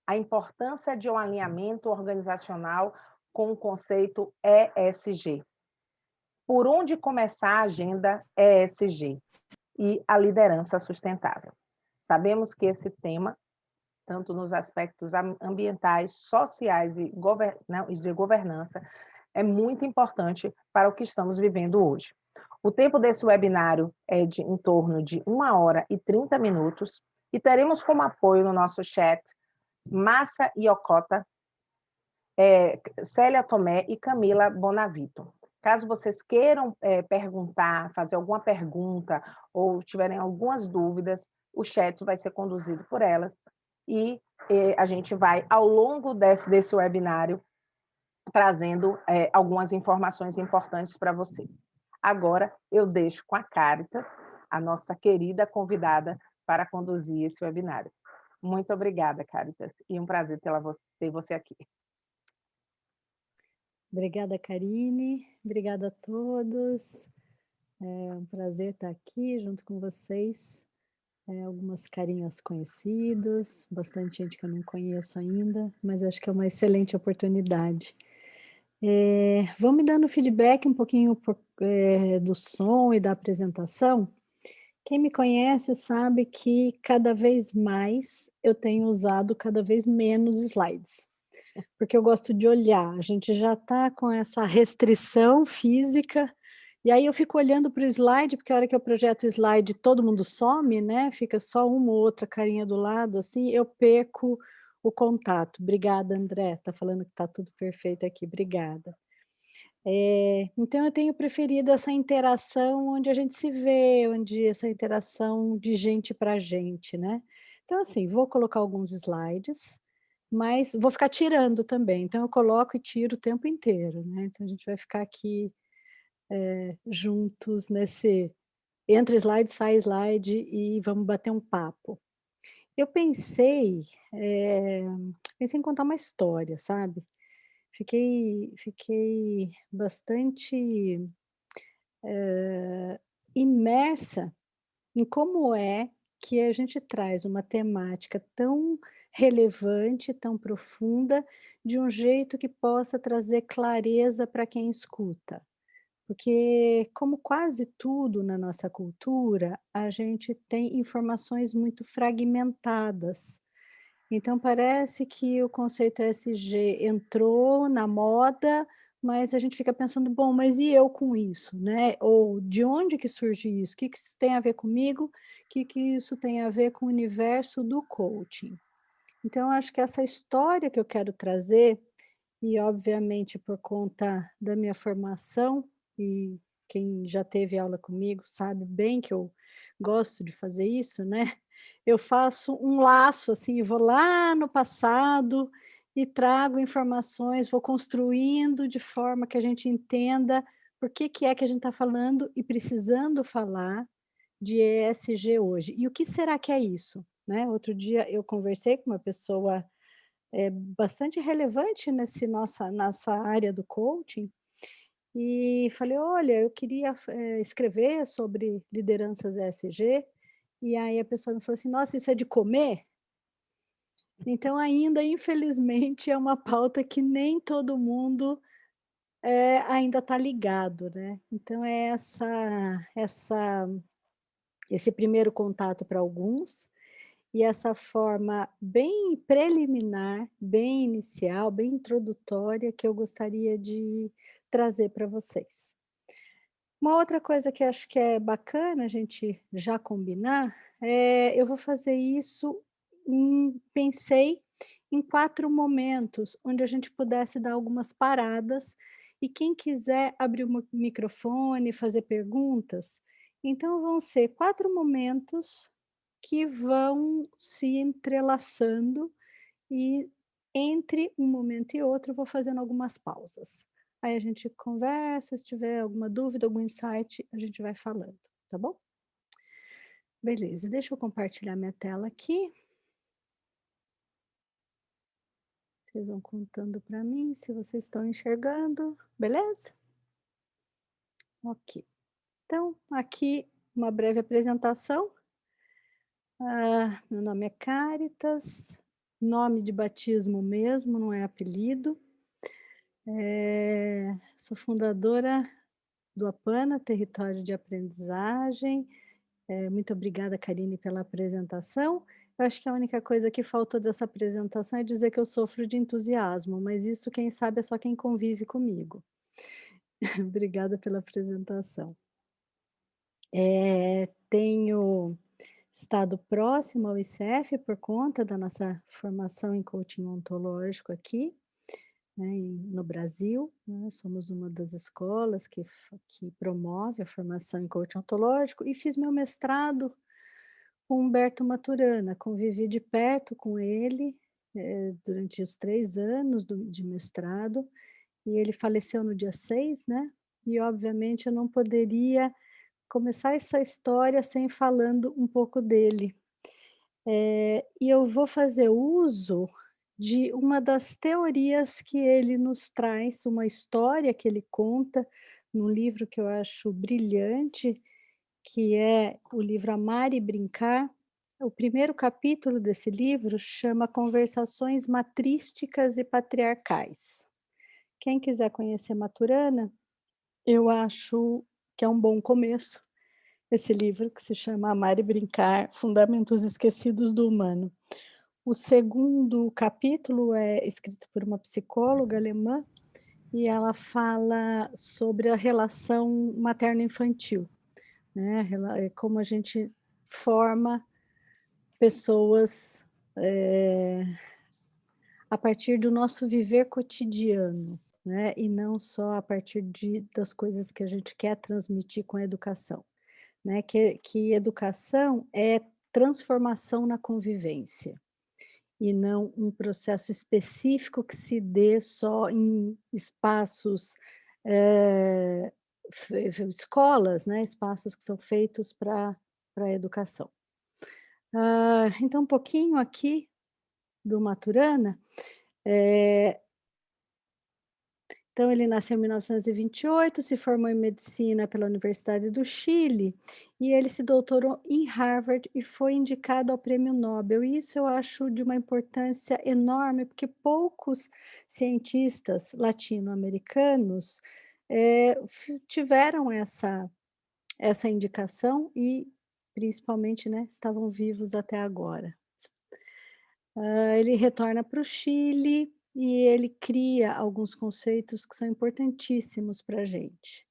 a importância de um alinhamento organizacional com o conceito ESG. Por onde começar a agenda ESG e a liderança sustentável? Sabemos que esse tema, tanto nos aspectos ambientais, sociais e de governança, é muito importante para o que estamos vivendo hoje. O tempo desse webinário é de em torno de 1 hora e 30 minutos e teremos como apoio no nosso chat Márcia Iocota, Célia Tomé e Camila Bonavito. Caso vocês queiram perguntar, fazer alguma pergunta ou tiverem algumas dúvidas, o chat vai ser conduzido por elas e a gente vai, ao longo desse webinário, trazendo algumas informações importantes para vocês. Agora, eu deixo com a Cáritas, a nossa querida convidada, para conduzir esse webinário. Muito obrigada, Cáritas, e um prazer ter você aqui. Obrigada, Karine. Obrigada a todos. É um prazer estar aqui junto com vocês. Algumas carinhas conhecidas, bastante gente que eu não conheço ainda, mas acho que é uma excelente oportunidade. Vão me dando feedback um pouquinho do som e da apresentação. Quem me conhece sabe que cada vez mais eu tenho usado cada vez menos slides, porque eu gosto de olhar. A gente já está com essa restrição física, e aí eu fico olhando para o slide, porque a hora que eu projeto o slide todo mundo some, né, fica só uma ou outra carinha do lado, assim, eu perco o contato. Obrigada, André, tá falando que está tudo perfeito aqui, obrigada. Então eu tenho preferido essa interação onde a gente se vê, onde essa interação de gente para gente, né. Então assim, vou colocar alguns slides, mas vou ficar tirando também, então eu coloco e tiro o tempo inteiro, né, então a gente vai ficar aqui, juntos nesse entra slide, sai slide e vamos bater um papo. Eu pensei em contar uma história, sabe. Fiquei bastante, imersa em como é que a gente traz uma temática tão relevante, tão profunda, de um jeito que possa trazer clareza para quem escuta. Porque, como quase tudo na nossa cultura, a gente tem informações muito fragmentadas. Então parece que o conceito ESG entrou na moda, mas a gente fica pensando: "Bom, mas e eu com isso?", né, ou "De onde que surge isso? O que que isso tem a ver comigo? O que que isso tem a ver com o universo do coaching?". Então acho que essa história que eu quero trazer, e obviamente por conta da minha formação, e quem já teve aula comigo sabe bem que eu gosto de fazer isso, né, eu faço um laço, assim, vou lá no passado e trago informações, vou construindo de forma que a gente entenda por que é que a gente está falando e precisando falar de ESG hoje. E o que será que é isso? Né, outro dia eu conversei com uma pessoa, bastante relevante nessa área do coaching, e falei: "Olha, eu queria escrever sobre lideranças ESG", e aí a pessoa me falou assim: "Nossa, isso é de comer?". Então ainda, infelizmente, é uma pauta que nem todo mundo, ainda está ligado, né. Então é esse primeiro contato para alguns, e essa forma bem preliminar, bem inicial, bem introdutória que eu gostaria de trazer para vocês. Uma outra coisa que acho que é bacana a gente já combinar, eu vou fazer isso pensei em 4 momentos onde a gente pudesse dar algumas paradas, e quem quiser abrir o microfone, fazer perguntas, então vão ser 4 momentos que vão se entrelaçando, e entre um momento e outro eu vou fazendo algumas pausas. Aí a gente conversa, se tiver alguma dúvida, algum insight, a gente vai falando, tá bom? Beleza, deixa eu compartilhar minha tela aqui. Vocês vão contando para mim se vocês estão enxergando, beleza? Ok. Então, aqui uma breve apresentação. Meu nome é Cáritas, nome de batismo mesmo, não é apelido. Sou fundadora do APANA, Território de Aprendizagem. Muito obrigada, Karine, pela apresentação. Eu acho que a única coisa que faltou dessa apresentação é dizer que eu sofro de entusiasmo, mas isso quem sabe é só quem convive comigo. Obrigada pela apresentação. Tenho estado próximo ao ICF por conta da nossa formação em coaching ontológico aqui, né, no Brasil, né, somos uma das escolas que promove a formação em coaching ontológico, e fiz meu mestrado com Humberto Maturana, convivi de perto com ele durante os 3 anos de mestrado, e ele faleceu no dia 6, né, e obviamente eu não poderia começar essa história sem falando um pouco dele. E eu vou fazer uso de uma das teorias que ele nos traz, uma história que ele conta num livro que eu acho brilhante, que é o livro Amar e Brincar. O primeiro capítulo desse livro chama Conversações Matrísticas e Patriarcais. Quem quiser conhecer Maturana, eu acho que é um bom começo, esse livro que se chama Amar e Brincar, Fundamentos Esquecidos do Humano. O segundo capítulo é escrito por uma psicóloga alemã, e ela fala sobre a relação materno-infantil, né, como a gente forma pessoas, a partir do nosso viver cotidiano, né, e não só a partir das coisas que a gente quer transmitir com a educação, né, que educação é transformação na convivência, e não um processo específico que se dê só em espaços, escolas, né, espaços que são feitos para a educação. Então um pouquinho aqui do Maturana. Então ele nasceu em 1928, se formou em medicina pela Universidade do Chile, e ele se doutorou em Harvard e foi indicado ao Prêmio Nobel. E isso eu acho de uma importância enorme, porque poucos cientistas latino-americanos, tiveram essa indicação e principalmente, né, estavam vivos até agora. Ele retorna para o Chile e ele cria alguns conceitos que são importantíssimos para a gente.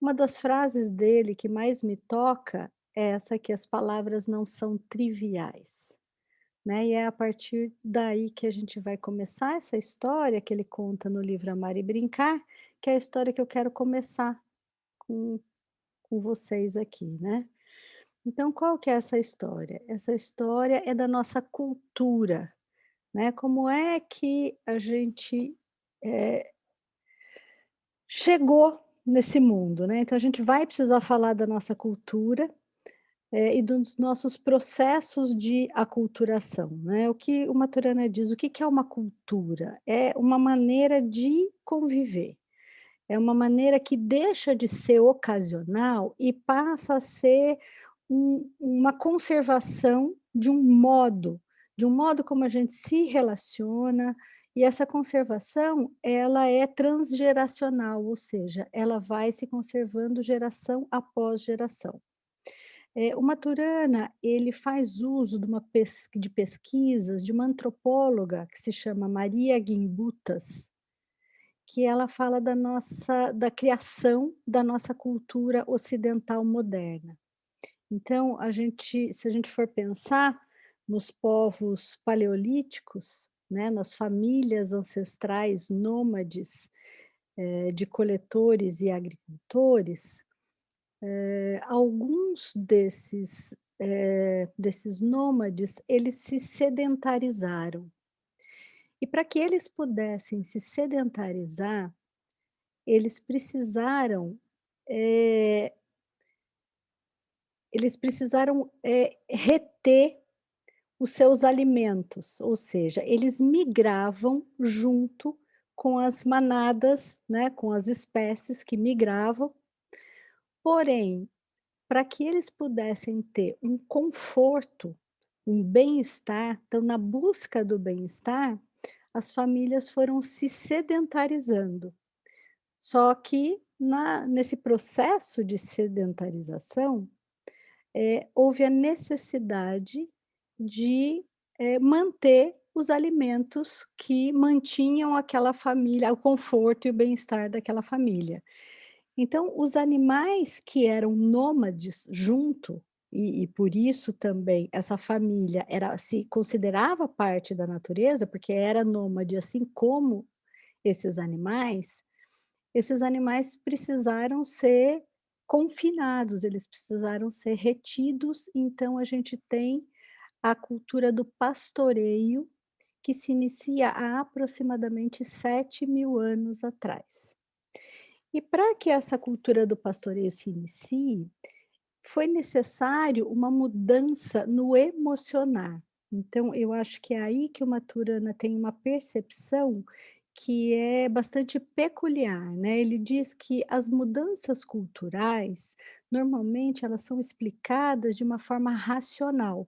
Uma das frases dele que mais me toca é essa, que as palavras não são triviais, né, e é a partir daí que a gente vai começar essa história que ele conta no livro Amar e Brincar, que é a história que eu quero começar com vocês aqui, né. Então qual que é essa história? Essa história é da nossa cultura, né, como é que a gente, eh, chegou nesse mundo, né, então a gente vai precisar falar da nossa cultura, e dos nossos processos de aculturação, né. O que o Maturana diz, o que que é uma cultura? É uma maneira de conviver, é uma maneira que deixa de ser ocasional e passa a ser uma conservação de um modo como a gente se relaciona, e essa conservação, ela é transgeracional, ou seja, ela vai se conservando geração após geração. O Maturana, ele faz uso de pesquisas de uma antropóloga que se chama Maria Gimbutas, que ela fala da criação da nossa cultura ocidental moderna. Então, se a gente for pensar nos povos paleolíticos, né, nas famílias ancestrais nômades, de coletores e agricultores, alguns desses nômades, eles se sedentarizaram. E para que eles pudessem se sedentarizar, eles precisaram, eh reter os seus alimentos, ou seja, eles migravam junto com as manadas, né, com as espécies que migravam, porém, para que eles pudessem ter um conforto um bem-estar, então na busca do bem-estar, as famílias foram se sedentarizando. Só que nesse processo de sedentarização, houve a necessidade de, manter os alimentos que mantinham aquela família, o conforto e o bem-estar daquela família. Então, os animais que eram nômades junto, e por isso também essa família se considerava parte da natureza, porque era nômade, assim como esses animais precisaram ser confinados, eles precisaram ser retidos, então a gente tem a cultura do pastoreio, que se inicia há aproximadamente 7.000 anos atrás. E para que essa cultura do pastoreio se inicie, foi necessário uma mudança no emocionar. Então, eu acho que é aí que o Maturana tem uma percepção que é bastante peculiar, né? Ele diz que as mudanças culturais, normalmente, elas são explicadas de uma forma racional,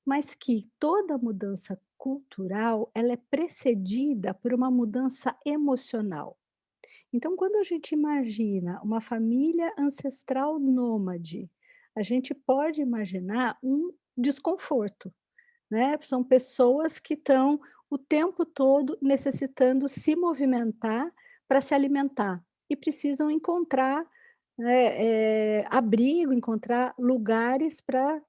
mas que toda mudança cultural, ela é precedida por uma mudança emocional. Então, quando a gente imagina uma família ancestral nômade, a gente pode imaginar um desconforto, né? São pessoas que estão o tempo todo necessitando se movimentar para se alimentar e precisam encontrar, né, abrigo, encontrar lugares para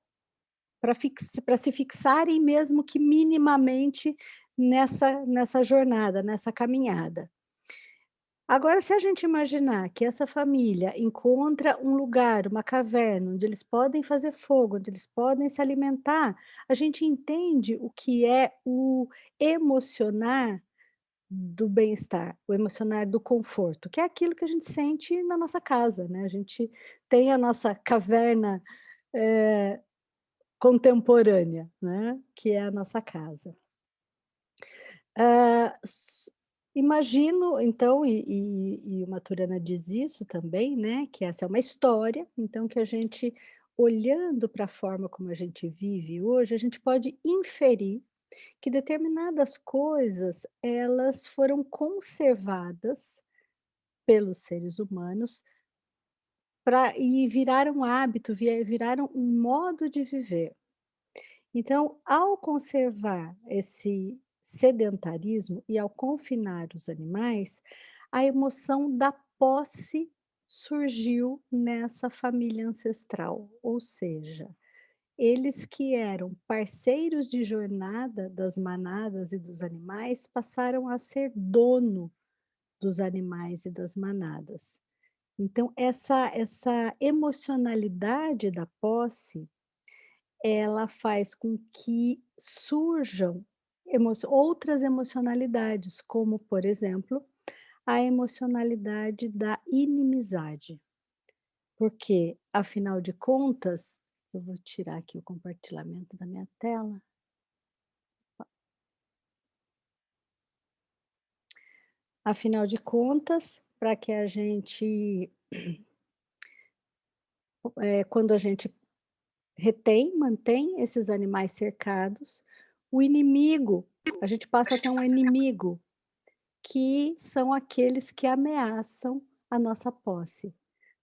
se fixarem, mesmo que minimamente nessa jornada, nessa caminhada. Agora, se a gente imaginar que essa família encontra um lugar, uma caverna, onde eles podem fazer fogo, onde eles podem se alimentar, a gente entende o que é o emocionar do bem-estar, o emocionar do conforto, que é aquilo que a gente sente na nossa casa, né? A gente tem a nossa caverna, eh, contemporânea, né? Que é a nossa casa. Ah, s Imagino então, e o Maturana diz isso também, né, que essa é uma história, então que a gente, olhando para a forma como a gente vive hoje, a gente pode inferir que determinadas coisas, elas foram conservadas pelos seres humanos e viraram hábito, viraram um modo de viver. Então, ao conservar esse sedentarismo e ao confinar os animais, a emoção da posse surgiu nessa família ancestral, ou seja, eles que eram parceiros de jornada das manadas e dos animais passaram a ser dono dos animais e das manadas. Então, essa emocionalidade da posse, ela faz com que surjam outras emocionalidades, como, por exemplo, a emocionalidade da inimizade, porque, afinal de contas, eu vou tirar aqui o compartilhamento da minha tela. Afinal de contas, para que a gente, quando a gente mantém esses animais cercados, o inimigo, a gente passa a ter um inimigo, que são aqueles que ameaçam a nossa posse,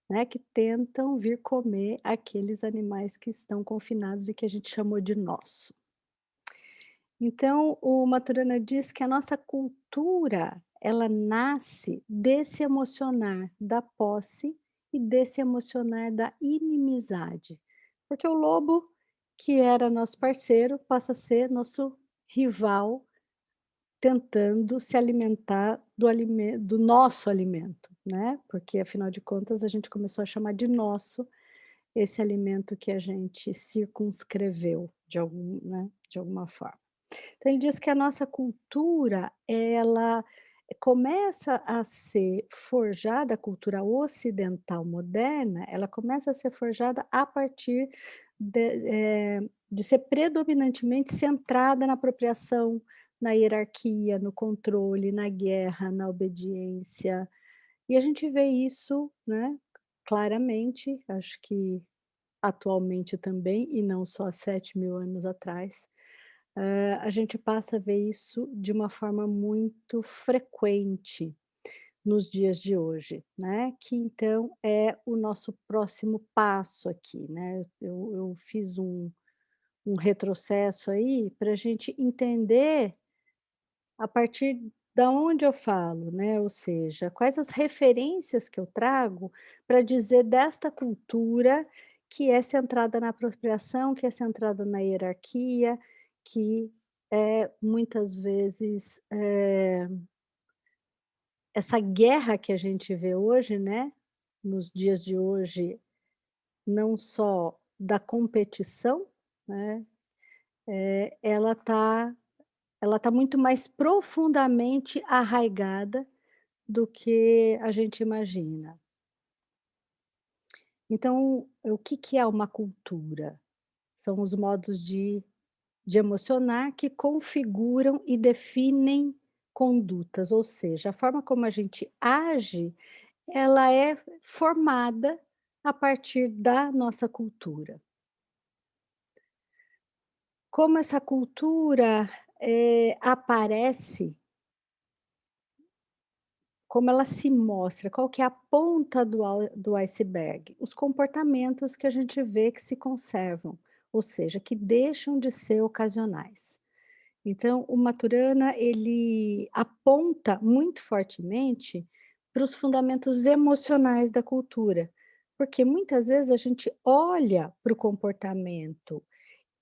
né, que tentam vir comer aqueles animais que estão confinados e que a gente chamou de nosso. Então, o Maturana diz que a nossa cultura, ela nasce desse emocionar da posse e desse emocionar da inimizade, porque o lobo, que era nosso parceiro, passa a ser nosso rival, tentando se alimentar do nosso alimento, né, porque afinal de contas a gente começou a chamar de nosso esse alimento que a gente circunscreveu de alguma forma. Então ele diz que a nossa cultura, ela começa a ser forjada, a cultura ocidental moderna, ela começa a ser forjada a partir de ser predominantemente centrada na apropriação, na hierarquia, no controle, na guerra, na obediência. E a gente vê isso, né, claramente, acho que atualmente também, e não só há 7.000 anos atrás, a gente passa a ver isso de uma forma muito frequente nos dias de hoje, né, que então é o nosso próximo passo aqui, né. Eu fiz um retrocesso aí para a gente entender a partir da onde eu falo, né, ou seja, quais as referências que eu trago para dizer desta cultura que é centrada na apropriação, que é centrada na hierarquia, que é muitas vezes, essa guerra que a gente vê hoje, né, nos dias de hoje, não só da competição, né, ela tá muito mais profundamente arraigada do que a gente imagina. Então, o que que é uma cultura? São os modos de emocionar que configuram e definem condutas, ou seja, a forma como a gente age, ela é formada a partir da nossa cultura. Como essa cultura, aparece, como ela se mostra, qual que é a ponta do iceberg? Os comportamentos que a gente vê que se conservam, ou seja, que deixam de ser ocasionais. Então, o Maturana, ele aponta muito fortemente para os fundamentos emocionais da cultura, porque muitas vezes a gente olha para o comportamento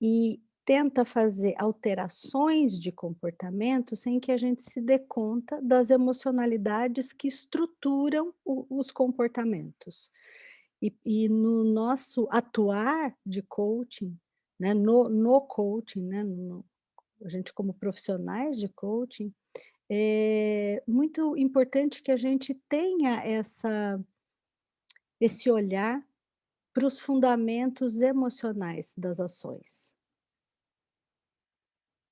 e tenta fazer alterações de comportamento sem que a gente se dê conta das emocionalidades que estruturam os comportamentos. E no nosso atuar de coaching, né, no coaching, né, a gente como profissionais de coaching, é muito importante que a gente tenha esse olhar para os fundamentos emocionais das ações.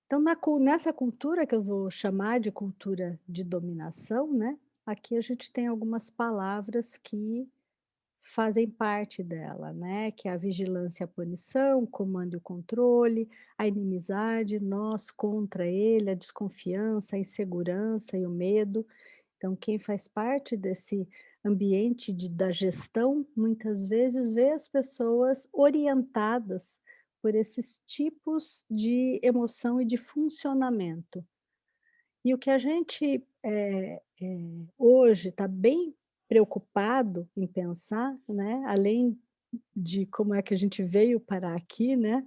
Então nessa cultura que eu vou chamar de cultura de dominação, né, aqui a gente tem algumas palavras que fazem parte dela, né, que é a vigilância e a punição, o comando e o controle, a inimizade, nós contra ele, a desconfiança, a insegurança e o medo. Então quem faz parte desse ambiente da gestão, muitas vezes vê as pessoas orientadas por esses tipos de emoção e de funcionamento. E o que a gente, hoje está bem preocupado em pensar, né, além de como é que a gente veio parar aqui, né,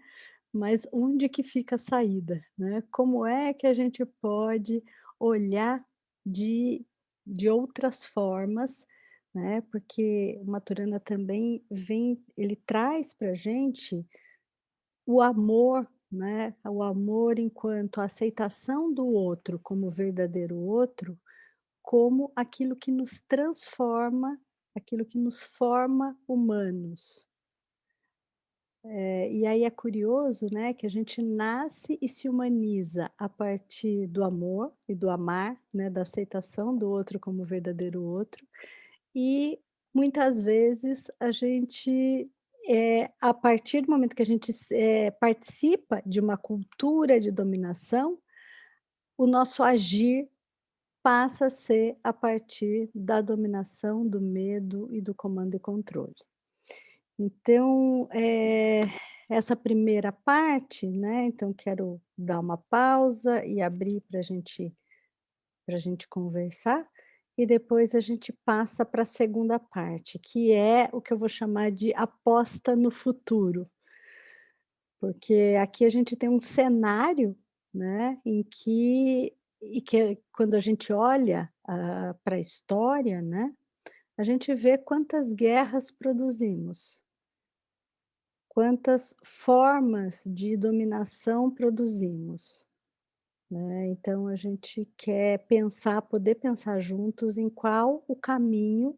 mas onde que fica a saída, né? Como é que a gente pode olhar de de outras formas, né, porque o Maturana também ele traz para a gente o amor, né, o amor enquanto a aceitação do outro como verdadeiro outro, como aquilo que nos transforma, aquilo que nos forma humanos. E aí é curioso, né, que a gente nasce e se humaniza a partir do amor e do amar, né, da aceitação do outro como verdadeiro outro, e muitas vezes a gente, a partir do momento que a gente participa de uma cultura de dominação, o nosso agir passa a ser a partir da dominação, do medo e do comando e controle. Então, essa primeira parte, né, então quero dar uma pausa e abrir para a gente conversar, e depois a gente passa para a segunda parte, que é o que eu vou chamar de aposta no futuro, porque aqui a gente tem um cenário, né, em que quando a gente olha, para a história, né, a gente vê quantas guerras produzimos. Quantas formas de dominação produzimos, né, então a gente quer poder pensar juntos em qual o caminho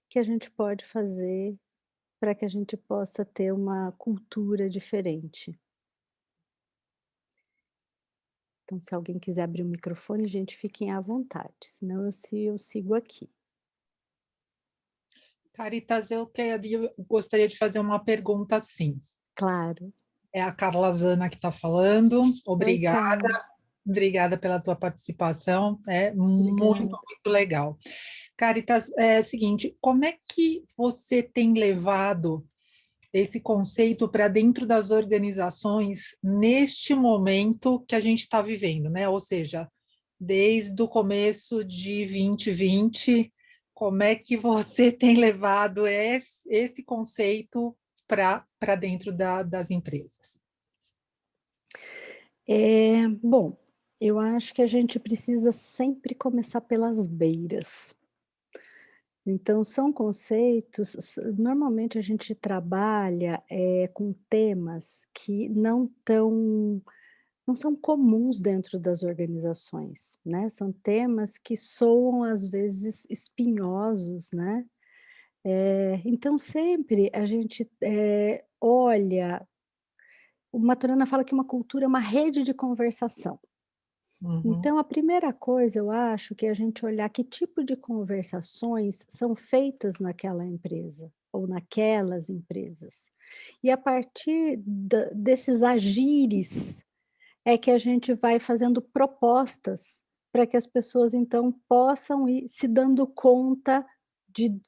que a gente pode fazer para que a gente possa ter uma cultura diferente. Então se alguém quiser abrir o microfone, gente, fiquem à vontade, senão eu sigo aqui. Caritas, eu gostaria de fazer uma pergunta assim. Claro. É a Carla Zana que está falando. Oi, Obrigada, Carla. obrigada pela tua participação. É muito, Obrigada. muito legal. Caritas, é o seguinte, como é que você tem levado esse conceito para dentro das organizações neste momento que a gente está vivendo, né? Ou seja, desde o começo de 2020, como é que você tem levado esse conceito para dentro das empresas? Bom, eu acho que a gente precisa sempre começar pelas beiras. Então são conceitos normalmente a gente trabalha, com temas que não são comuns dentro das organizações, né, são temas que soam às vezes espinhosos, né. Então sempre a gente, olha, o Maturana fala que uma cultura é uma rede de conversação. Uhum, Então a primeira coisa eu acho que é a gente olhar que tipo de conversações são feitas naquela empresa, ou naquelas empresas. E a partir desses agires, é que a gente vai fazendo propostas para que as pessoas então possam ir se dando conta de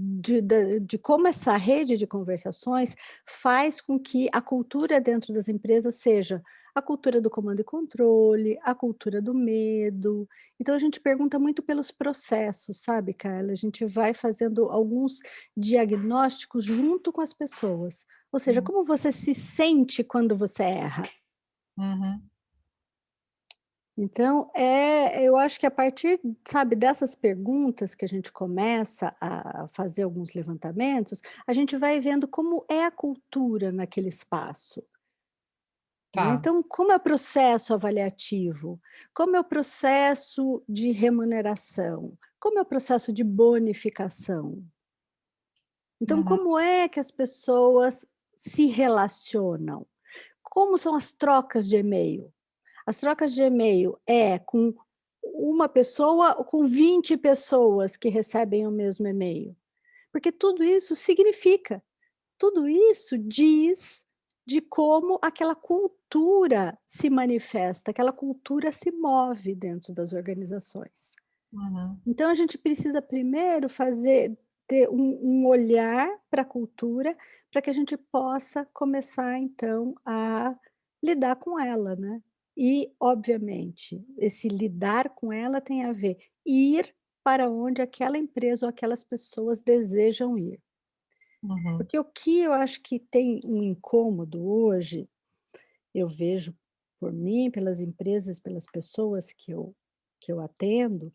de como essa rede de conversações faz com que a cultura dentro das empresas seja a cultura do comando e controle, a cultura do medo. Então a gente pergunta muito pelos processos, sabe, Carla? A gente vai fazendo alguns diagnósticos junto com as pessoas. Ou seja, uhum, como você se sente quando você erra? uhum. Então, eu acho que a partir, sabe, dessas perguntas que a gente começa a fazer alguns levantamentos, a gente vai vendo como é a cultura naquele espaço, né. Tá. Então, como é o processo avaliativo? Como é o processo de remuneração? Como é o processo de bonificação? Então, Uhum, como é que as pessoas se relacionam? Como são as trocas de e-mail? As trocas de e-mail é com uma pessoa ou com 20 pessoas que recebem o mesmo e-mail? Porque tudo isso significa, tudo isso diz de como aquela cultura se manifesta, aquela cultura se move dentro das organizações. uhum, Então a gente precisa primeiro ter um olhar para a cultura, para que a gente possa começar então a lidar com ela, né. E obviamente, esse lidar com ela tem a ver ir para onde aquela empresa ou aquelas pessoas desejam ir. uhum. Porque o que eu acho que tem um incômodo hoje, eu vejo por mim, pelas empresas, pelas pessoas que eu atendo,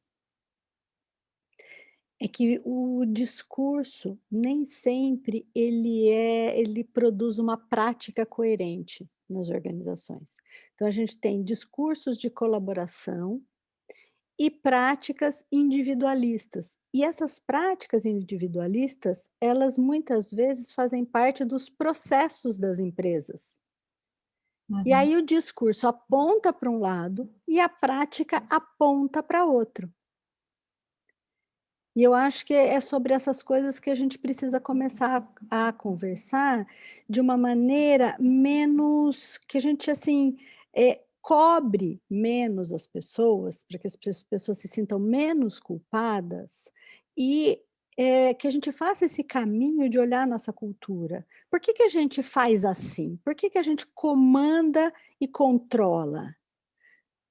é que o discurso nem sempre ele produz uma prática coerente nas organizações. Então a gente tem discursos de colaboração e práticas individualistas. E essas práticas individualistas, elas muitas vezes fazem parte dos processos das empresas. E Uhum, aí o discurso aponta para um lado e a prática aponta para outro. E eu acho que é sobre essas coisas que a gente precisa começar a conversar de uma maneira menos que a gente, assim, cobre menos as pessoas, para que as pessoas se sintam menos culpadas e, que a gente faça esse caminho de olhar a nossa cultura. Por que que a gente faz assim? Por que que a gente comanda e controla?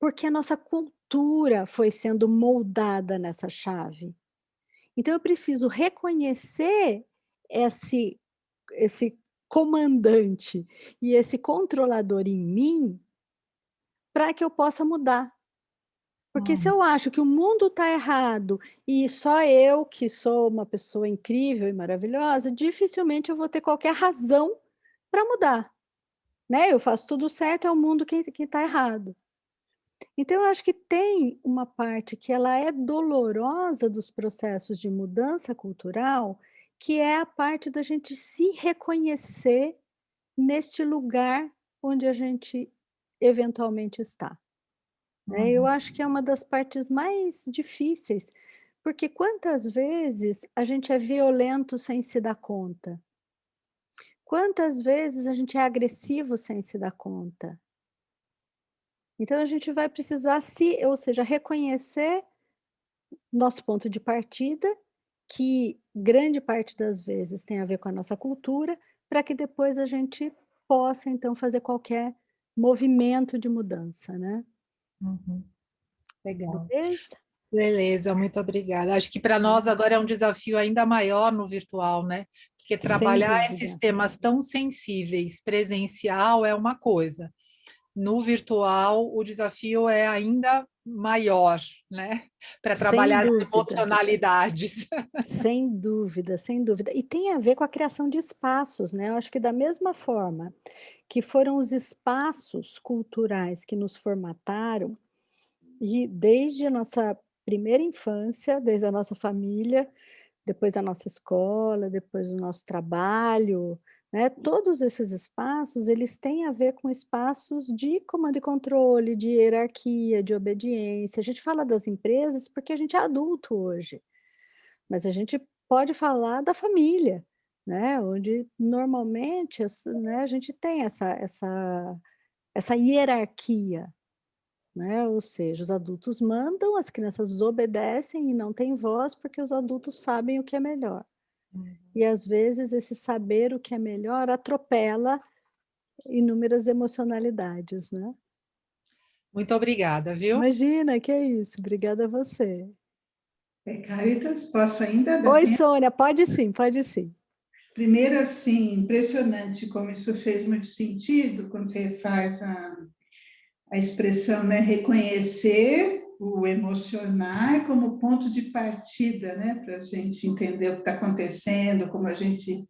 Porque a nossa cultura foi sendo moldada nessa chave. Então eu preciso reconhecer esse esse comandante e esse controlador em mim, para que eu possa mudar. Porque se uhum, eu acho que o mundo está errado e só eu que sou uma pessoa incrível e maravilhosa, dificilmente eu vou ter qualquer razão para mudar, né, eu faço tudo certo, é o mundo que está errado. Então eu acho que tem uma parte que ela é dolorosa dos processos de mudança cultural, que é a parte da gente se reconhecer neste lugar onde a gente eventualmente está, né. Eu uhum. acho que é uma das partes mais difíceis, Porque quantas vezes a gente é violento sem se dar conta? Quantas vezes a gente é agressivo sem se dar conta? Então a gente vai precisar ou seja, reconhecer nosso ponto de partida, que grande parte das vezes tem a ver com a nossa cultura, para que depois a gente possa então fazer qualquer movimento de mudança, né. Uhum. Legal. Beleza? Beleza, muito obrigada. Acho que para nós agora é um desafio ainda maior no virtual, né? Porque Sem trabalhar esses dúvida. temas tão sensíveis presencial é uma coisa. No virtual, o desafio é ainda maior, né? Para Sem trabalhar as dúvida. emocionalidades. Sem dúvida, sem dúvida. E tem a ver com a criação de espaços, né, eu acho que da mesma forma que foram os espaços culturais que nos formataram, e desde a nossa primeira infância, desde a nossa família, depois a nossa escola, depois o nosso trabalho, né, todos esses espaços, eles têm a ver com espaços de comando e controle, de hierarquia, de obediência. A gente fala das empresas porque a gente é adulto hoje. Mas a gente pode falar da família, né, onde normalmente né, a gente tem essa hierarquia, né, ou seja, os adultos mandam, as crianças obedecem e não têm voz, porque os adultos sabem o que é melhor. E às vezes esse saber o que é melhor atropela inúmeras emocionalidades, né. Muito obrigada, viu? Imagina, que é isso, obrigada a você. Caritas, posso ainda dar Oi tempo? Sônia, pode sim, pode sim. Primeiro, assim, impressionante como isso fez muito sentido quando você faz a expressão, né, reconhecer o emocionar como ponto de partida, né, para a gente entender o que está acontecendo, como a gente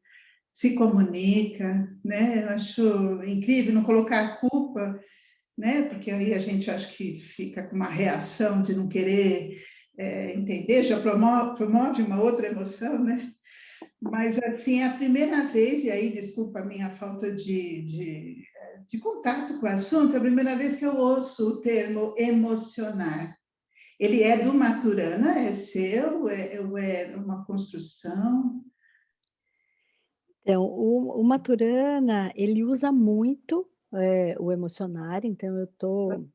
se comunica, né, eu acho incrível não colocar culpa, né, porque aí a gente acho que fica com uma reação de não querer entender, já promove uma outra emoção, né, mas, assim, é a primeira vez, e aí desculpa a minha falta de contato com o assunto, é a primeira vez que eu ouço o termo emocionar. Ele é do Maturana, é seu, é uma construção? Então, o Maturana, ele usa muito, o emocionar, então eu estou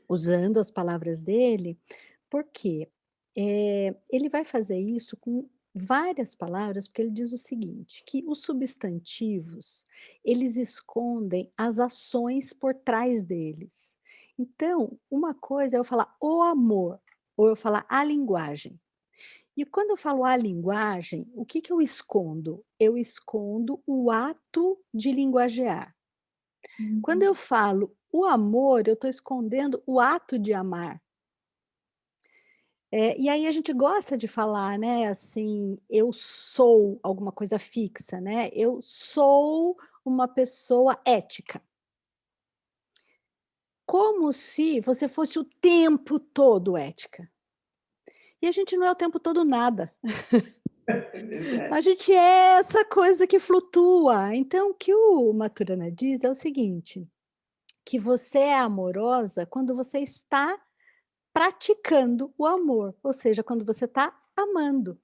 usando as palavras dele, porque, ele vai fazer isso com várias palavras, porque ele diz o seguinte, que os substantivos, eles escondem as ações por trás deles. Então, uma coisa é eu falar o amor, ou eu falar a linguagem. E quando eu falo a linguagem, o que que eu escondo? Eu escondo o ato de linguagear. Quando eu falo o amor, eu estou escondendo o ato de amar. E aí a gente gosta de falar, né, assim, eu sou alguma coisa fixa, né, eu sou uma pessoa ética. Como se você fosse o tempo todo ética. E a gente não é o tempo todo nada. É verdade. A gente é essa coisa que flutua. Então, o que o Maturana diz é o seguinte, que você é amorosa quando você está praticando o amor, ou seja, quando você está amando.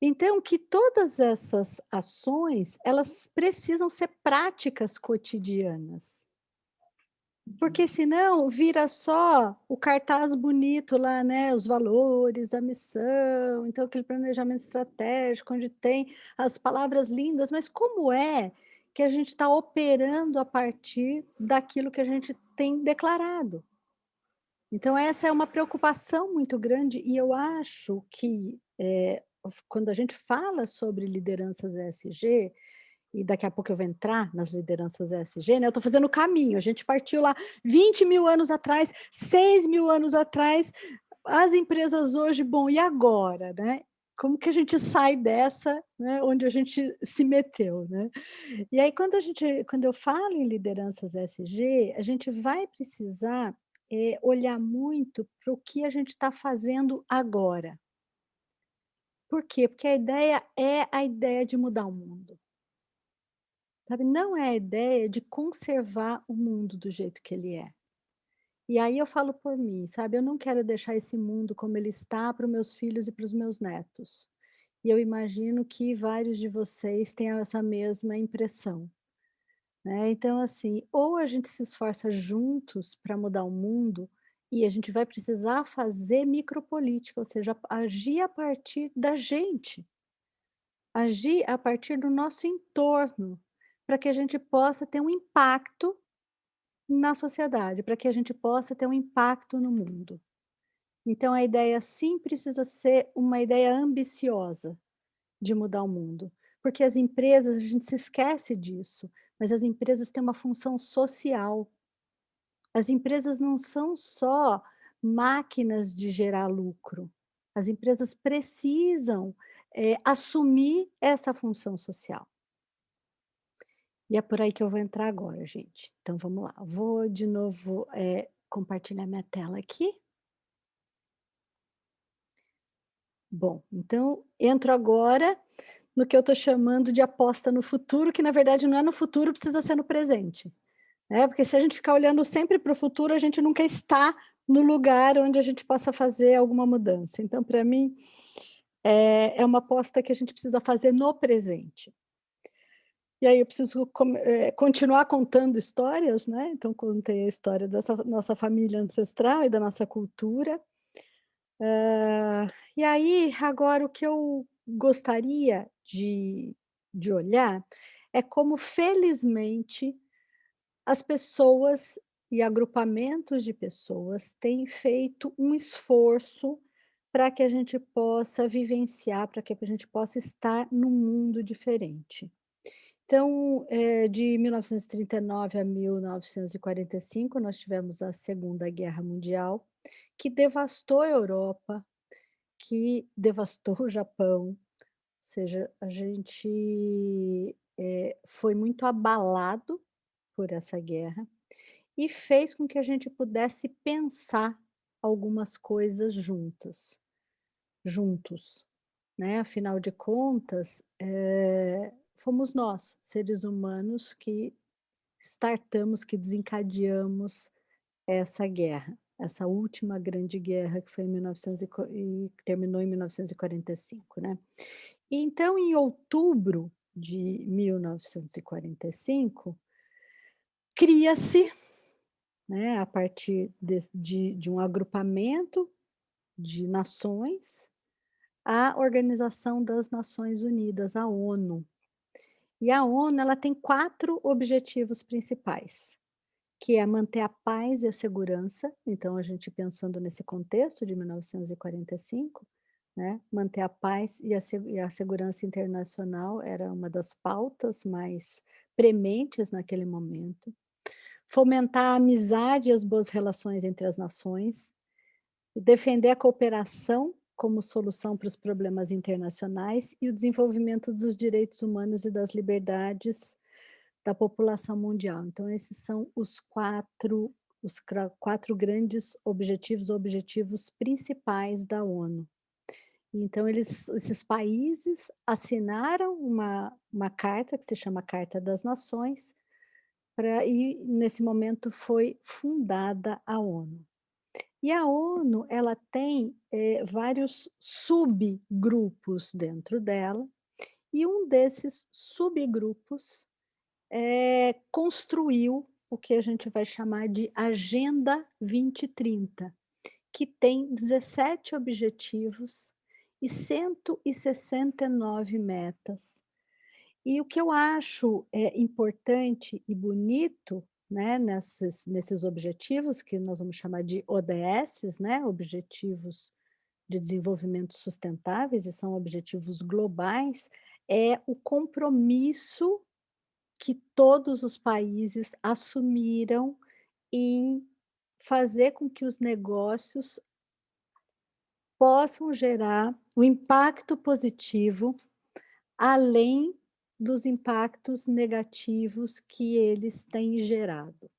Então, que todas essas ações, elas precisam ser práticas cotidianas. Porque senão vira só o cartaz bonito lá, né, os valores, a missão, então aquele planejamento estratégico onde tem as palavras lindas, mas como é que a gente está operando a partir daquilo que a gente tem declarado? Então essa é uma preocupação muito grande e eu acho que, quando a gente fala sobre lideranças ESG, e daqui a pouco eu vou entrar nas lideranças ESG, né, eu estou fazendo o caminho, a gente partiu lá 20.000 anos atrás, 6.000 anos atrás, as empresas hoje, bom, e agora, né? Como que a gente sai dessa, né, onde a gente se meteu, né? E aí quando eu falo em lideranças ESG, a gente vai precisar, olhar muito para o que a gente está fazendo agora. Por quê? Porque a ideia é a ideia de mudar o mundo. Sabe, não é a ideia de conservar o mundo do jeito que ele é. E aí eu falo por mim, sabe, eu não quero deixar esse mundo como ele está para os meus filhos e para os meus netos. E eu imagino que vários de vocês tenham essa mesma impressão, né. Então, assim, ou a gente se esforça juntos para mudar o mundo, e a gente vai precisar fazer micropolítica, ou seja, agir a partir da gente, agir a partir do nosso entorno, para que a gente possa ter um impacto na sociedade, para que a gente possa ter um impacto no mundo. Então a ideia sim precisa ser uma ideia ambiciosa de mudar o mundo, porque as empresas, a gente se esquece disso, mas as empresas têm uma função social. As empresas não são só máquinas de gerar lucro, as empresas precisam, assumir essa função social. E é por aí que eu vou entrar agora, gente. Então vamos lá, vou de novo, compartilhar minha tela aqui. Bom, então entro agora no que eu estou chamando de aposta no futuro, que na verdade não é no futuro, precisa ser no presente, né, porque se a gente ficar olhando sempre para o futuro, a gente nunca está no lugar onde a gente possa fazer alguma mudança. Então, para mim, é uma aposta que a gente precisa fazer no presente. E aí eu preciso continuar contando histórias, né, então contei a história dessa nossa família ancestral e da nossa cultura. E aí, agora o que eu gostaria de olhar é como felizmente as pessoas e agrupamentos de pessoas têm feito um esforço para que a gente possa vivenciar, para que a gente possa estar num mundo diferente. Então, de 1939 a 1945, nós tivemos a Segunda Guerra Mundial, que devastou a Europa, que devastou o Japão, ou seja, a gente, foi muito abalado por essa guerra e fez com que a gente pudesse pensar algumas coisas juntos, né, afinal de contas, fomos nós, seres humanos, que startamos, que desencadeamos essa guerra, essa última grande guerra que foi em 1900 e que terminou em 1945, né. E então em outubro de 1945, cria-se, né, a partir de um agrupamento de nações, a Organização das Nações Unidas, a ONU. E a ONU, ela tem 4 objetivos principais, que é manter a paz e a segurança, então a gente pensando nesse contexto de 1945, né, manter a paz e a segurança internacional era uma das pautas mais prementes naquele momento. Fomentar a amizade e as boas relações entre as nações, e defender a cooperação como solução para os problemas internacionais e o desenvolvimento dos direitos humanos e das liberdades da população mundial. Então esses são os quatro grandes objetivos principais da ONU. Então esses países assinaram uma carta que se chama Carta das Nações, e nesse momento foi fundada a ONU. E a ONU, ela tem, vários subgrupos dentro dela, e um desses subgrupos, construiu o que a gente vai chamar de Agenda 2030, que tem 17 objetivos e 169 metas. E o que eu acho, importante e bonito, né, nesses objetivos, que nós vamos chamar de ODSs, né, Objetivos de Desenvolvimento Sustentáveis, e são objetivos globais, é o compromisso que todos os países assumiram em fazer com que os negócios possam gerar um impacto positivo, além dos impactos negativos que eles têm gerado.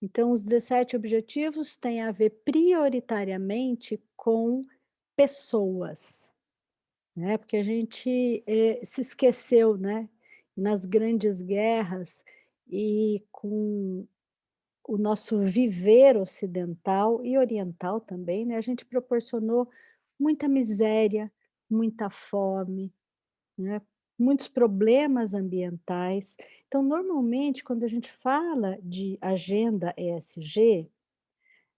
Então, os 17 objetivos têm a ver prioritariamente com pessoas, né, porque a gente, se esqueceu, né, nas grandes guerras e com o nosso viver ocidental e oriental também, né, a gente proporcionou muita miséria, muita fome, né, muitos problemas ambientais. Então, normalmente, quando a gente fala de agenda ESG,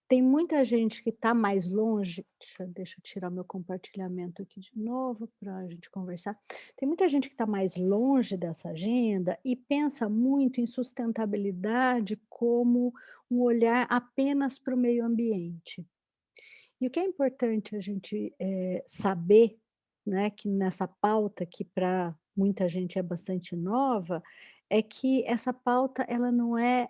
tem muita gente que está mais longe. Deixa eu tirar meu compartilhamento aqui de novo para a gente conversar. Tem muita gente que está mais longe dessa agenda e pensa muito em sustentabilidade como um olhar apenas para o meio ambiente. E o que é importante a gente saber, né, que nessa pauta que para muita gente é bastante nova, é que essa pauta ela não é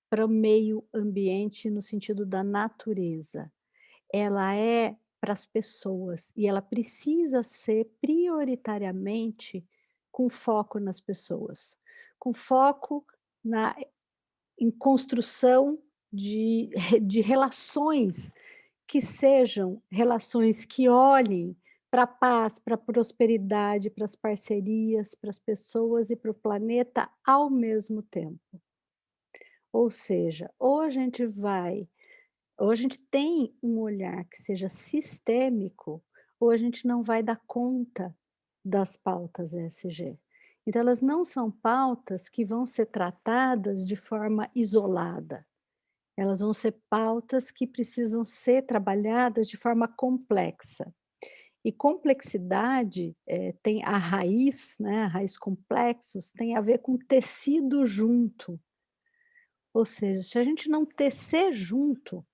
para o meio ambiente no sentido da natureza, ela é para as pessoas e ela precisa ser prioritariamente com foco nas pessoas, com foco na em construção de relações que sejam relações que olhem para a paz, para a prosperidade, para as parcerias, para as pessoas e para o planeta ao mesmo tempo. Ou seja, ou a gente tem um olhar que seja sistêmico, ou a gente não vai dar conta das pautas ESG. Então, elas não são pautas que vão ser tratadas de forma isolada. Elas vão ser pautas que precisam ser trabalhadas de forma complexa. E complexidade tem a raiz, né, a raiz complexos, tem a ver com tecido junto. Ou seja, se a gente não tecer junto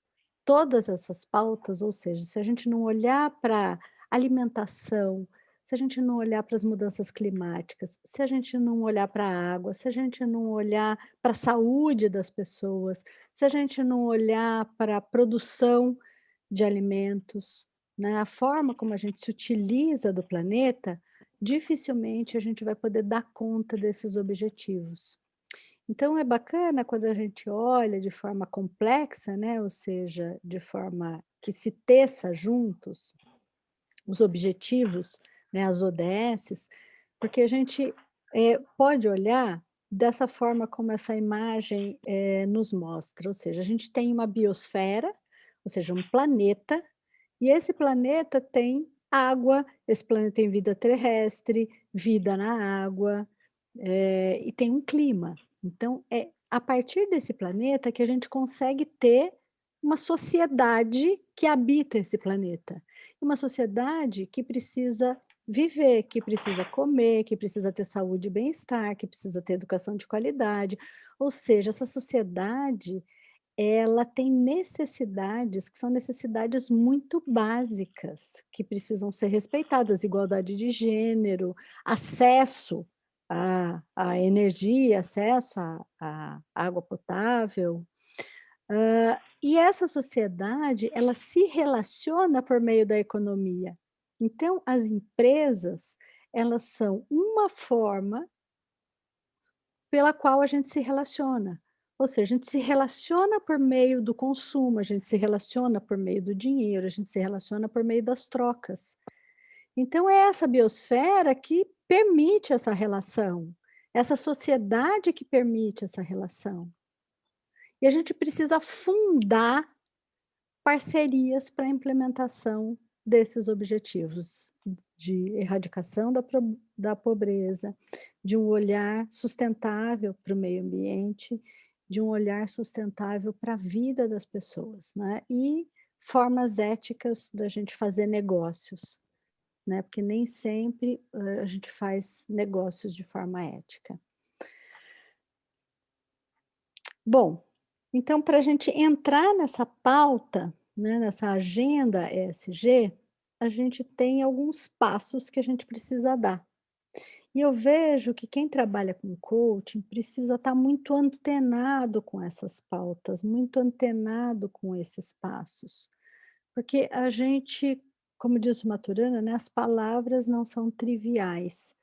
todas essas pautas, ou seja, se a gente não olhar para alimentação, se a gente não olhar para as mudanças climáticas, se a gente não olhar para a água, se a gente não olhar para a saúde das pessoas, se a gente não olhar para a produção de alimentos, né, a forma como a gente se utiliza do planeta, dificilmente a gente vai poder dar conta desses objetivos. Então é bacana quando a gente olha de forma complexa, né, ou seja, de forma que se teça juntos os objetivos, né, as ODSs, porque a gente pode olhar dessa forma como essa imagem nos mostra, ou seja, a gente tem uma biosfera, ou seja, um planeta, e esse planeta tem água, esse planeta tem vida terrestre, vida na água, e tem um clima. Então, é a partir desse planeta que a gente consegue ter uma sociedade que habita esse planeta. Uma sociedade que precisa viver, que precisa comer, que precisa ter saúde e bem-estar, que precisa ter educação de qualidade. Ou seja, essa sociedade, ela tem necessidades que são necessidades muito básicas, que precisam ser respeitadas, igualdade de gênero, acesso à energia, acesso à água potável. E essa sociedade, ela se relaciona por meio da economia. Então, as empresas, elas são uma forma pela qual a gente se relaciona. Ou seja, a gente se relaciona por meio do consumo, a gente se relaciona por meio do dinheiro, a gente se relaciona por meio das trocas. Então, é essa biosfera que permite essa relação, essa sociedade que permite essa relação. E a gente precisa fundar parcerias para a implementação desses objetivos de erradicação da pobreza, de um olhar sustentável para o meio ambiente, de um olhar sustentável para a vida das pessoas, né? E formas éticas da gente fazer negócios, né? Porque nem sempre a gente faz negócios de forma ética. Bom, então, para a gente entrar nessa pauta, né, nessa agenda ESG, a gente tem alguns passos que a gente precisa dar. E eu vejo que quem trabalha com coaching precisa estar muito antenado com essas pautas, muito antenado com esses passos. Porque a gente, como diz o Maturana, né, as palavras não são triviais.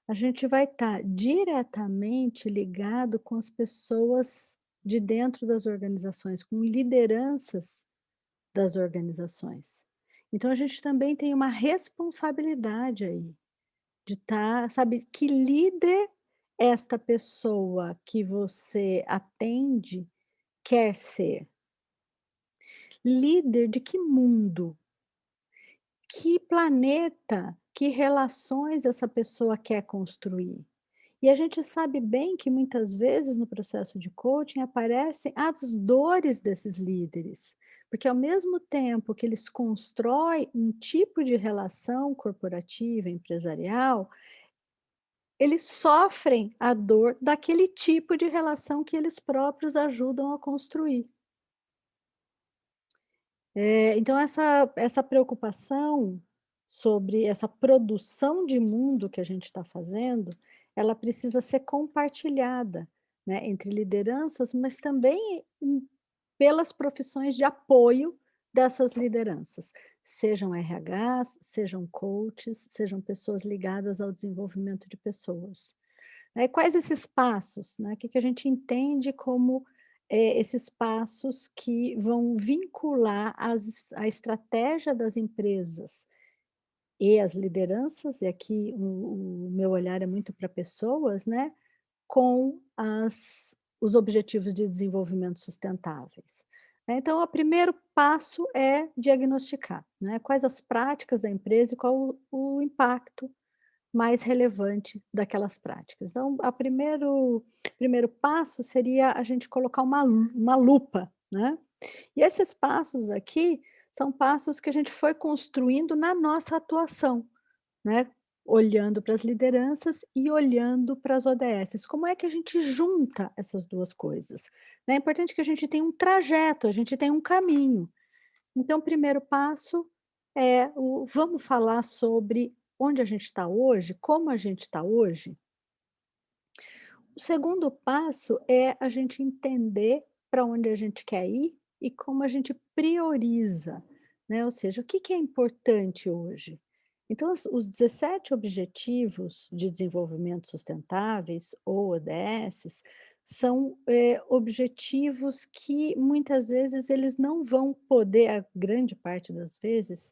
A gente vai estar diretamente ligado com as pessoas de dentro das organizações, com lideranças das organizações. Então, a gente também tem uma responsabilidade aí, de estar, sabe, que líder esta pessoa que você atende quer ser? Líder de que mundo? Que planeta? Que relações essa pessoa quer construir? E a gente sabe bem que muitas vezes no processo de coaching aparecem as dores desses líderes, porque ao mesmo tempo que eles constroem um tipo de relação corporativa, empresarial, eles sofrem a dor daquele tipo de relação que eles próprios ajudam a construir. Então essa preocupação sobre essa produção de mundo que a gente está fazendo, ela precisa ser compartilhada, né, entre lideranças, mas também pelas profissões de apoio dessas lideranças, sejam RHs, sejam coaches, sejam pessoas ligadas ao desenvolvimento de pessoas. Quais esses passos, né? O que a gente entende como esses passos que vão vincular a estratégia das empresas e as lideranças, e aqui o meu olhar é muito para pessoas, né? Com os objetivos de desenvolvimento sustentáveis. Então, o primeiro passo é diagnosticar, né? Quais as práticas da empresa e qual o impacto mais relevante daquelas práticas. Então, o primeiro passo seria a gente colocar uma lupa, né? E esses passos aqui são passos que a gente foi construindo na nossa atuação, né? Olhando para as lideranças e olhando para as ODSs. Como é que a gente junta essas duas coisas? É importante que a gente tenha um trajeto, a gente tenha um caminho. Então, o primeiro passo é vamos falar sobre onde a gente está hoje, como a gente está hoje. O segundo passo é a gente entender para onde a gente quer ir e como a gente prioriza, né? Ou seja, o que é importante hoje. Então, os 17 Objetivos de Desenvolvimento Sustentáveis, ou ODSs, são objetivos que muitas vezes eles não vão poder, a grande parte das vezes,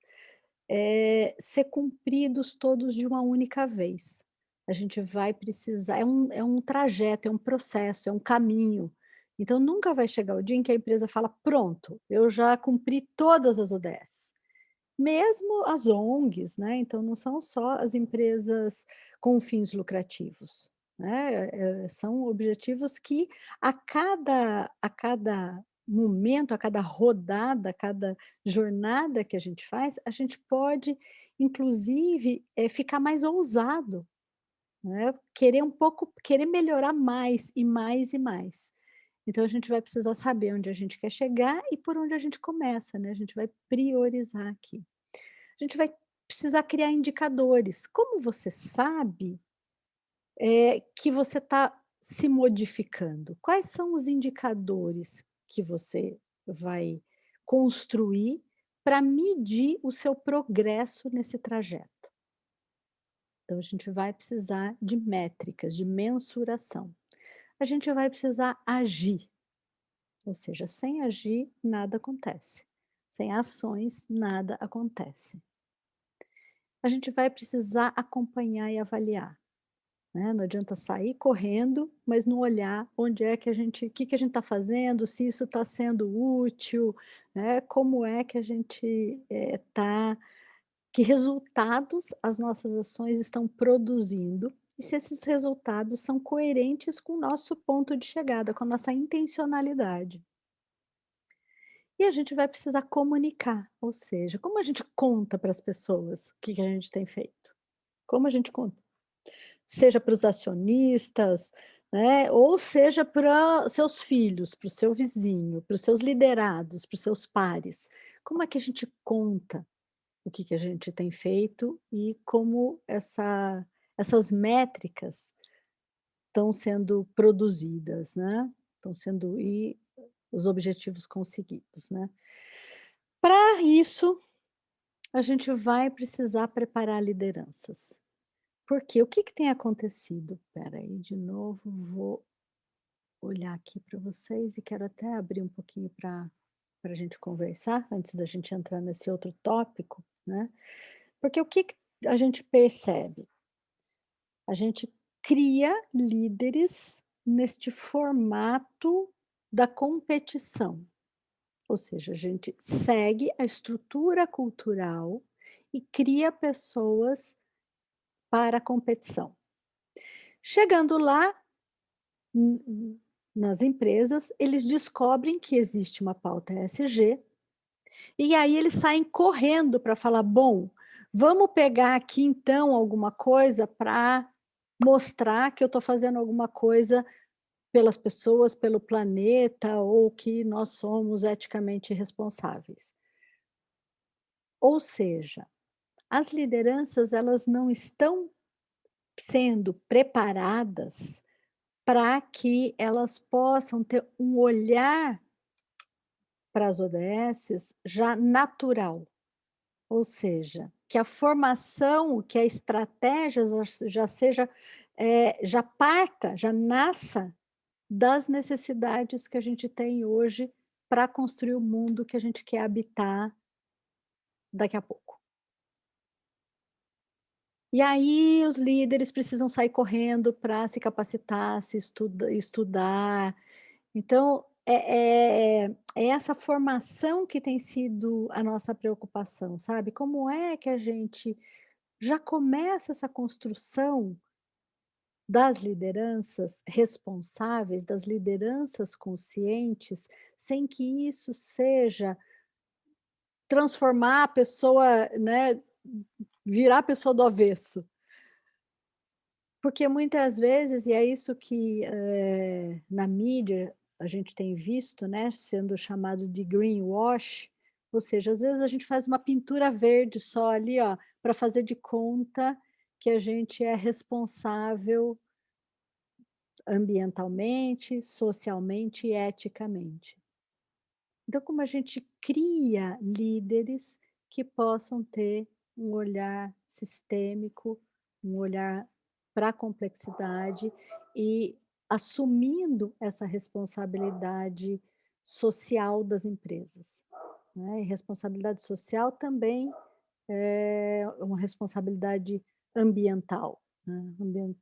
ser cumpridos todos de uma única vez. A gente vai precisar, é um trajeto, é um processo, é um caminho. Então, nunca vai chegar o dia em que a empresa fala: pronto, eu já cumpri todas as ODSs. Mesmo as ONGs, né? Então, não são só as empresas com fins lucrativos, né? São objetivos que a cada momento, a cada rodada, a cada jornada que a gente faz, a gente pode, inclusive, ficar mais ousado, né? Querer melhorar mais e mais e mais. Então, a gente vai precisar saber onde a gente quer chegar e por onde a gente começa, né? A gente vai priorizar aqui. A gente vai precisar criar indicadores. Como você sabe que você está se modificando? Quais são os indicadores que você vai construir para medir o seu progresso nesse trajeto? Então, a gente vai precisar de métricas, de mensuração. A gente vai precisar agir, ou seja, sem agir, nada acontece. Sem ações, nada acontece. A gente vai precisar acompanhar e avaliar, né? Não adianta sair correndo, mas não olhar onde é que a gente, o que a gente está fazendo, se isso está sendo útil, né? Como é que a gente está, que resultados as nossas ações estão produzindo e se esses resultados são coerentes com o nosso ponto de chegada, com a nossa intencionalidade. E a gente vai precisar comunicar, ou seja, como a gente conta para as pessoas o que a gente tem feito? Como a gente conta? Seja para os acionistas, né, ou seja para seus filhos, para o seu vizinho, para os seus liderados, para os seus pares. Como é que a gente conta o que a gente tem feito e como essas métricas estão sendo produzidas, né? Estão sendo e os objetivos conseguidos, né? Para isso, a gente vai precisar preparar lideranças. Porque o que tem acontecido? Espera aí, de novo, vou olhar aqui para vocês e quero até abrir um pouquinho para a gente conversar, antes da gente entrar nesse outro tópico, né? Porque o que a gente percebe? A gente cria líderes neste formato da competição. Ou seja, a gente segue a estrutura cultural e cria pessoas para a competição. Chegando lá, nas empresas, eles descobrem que existe uma pauta ESG, e aí eles saem correndo para falar: bom, vamos pegar aqui então alguma coisa para mostrar que eu estou fazendo alguma coisa pelas pessoas, pelo planeta, ou que nós somos eticamente responsáveis. Ou seja, as lideranças, elas não estão sendo preparadas para que elas possam ter um olhar para as ODSs já natural, ou seja, que a formação, que a estratégia já seja, já parta, já nasça das necessidades que a gente tem hoje para construir o mundo que a gente quer habitar daqui a pouco. E aí os líderes precisam sair correndo para se capacitar, se estudar. Então, é essa formação que tem sido a nossa preocupação, sabe? Como é que a gente já começa essa construção das lideranças responsáveis, das lideranças conscientes, sem que isso seja transformar a pessoa, né, virar a pessoa do avesso. Porque muitas vezes, e é isso que na mídia a gente tem visto, né, sendo chamado de greenwash, ou seja, às vezes a gente faz uma pintura verde só ali, ó, para fazer de conta que a gente é responsável ambientalmente, socialmente e eticamente. Então, como a gente cria líderes que possam ter um olhar sistêmico, um olhar para a complexidade e assumindo essa responsabilidade social das empresas, né? E responsabilidade social também é uma responsabilidade ambiental, né?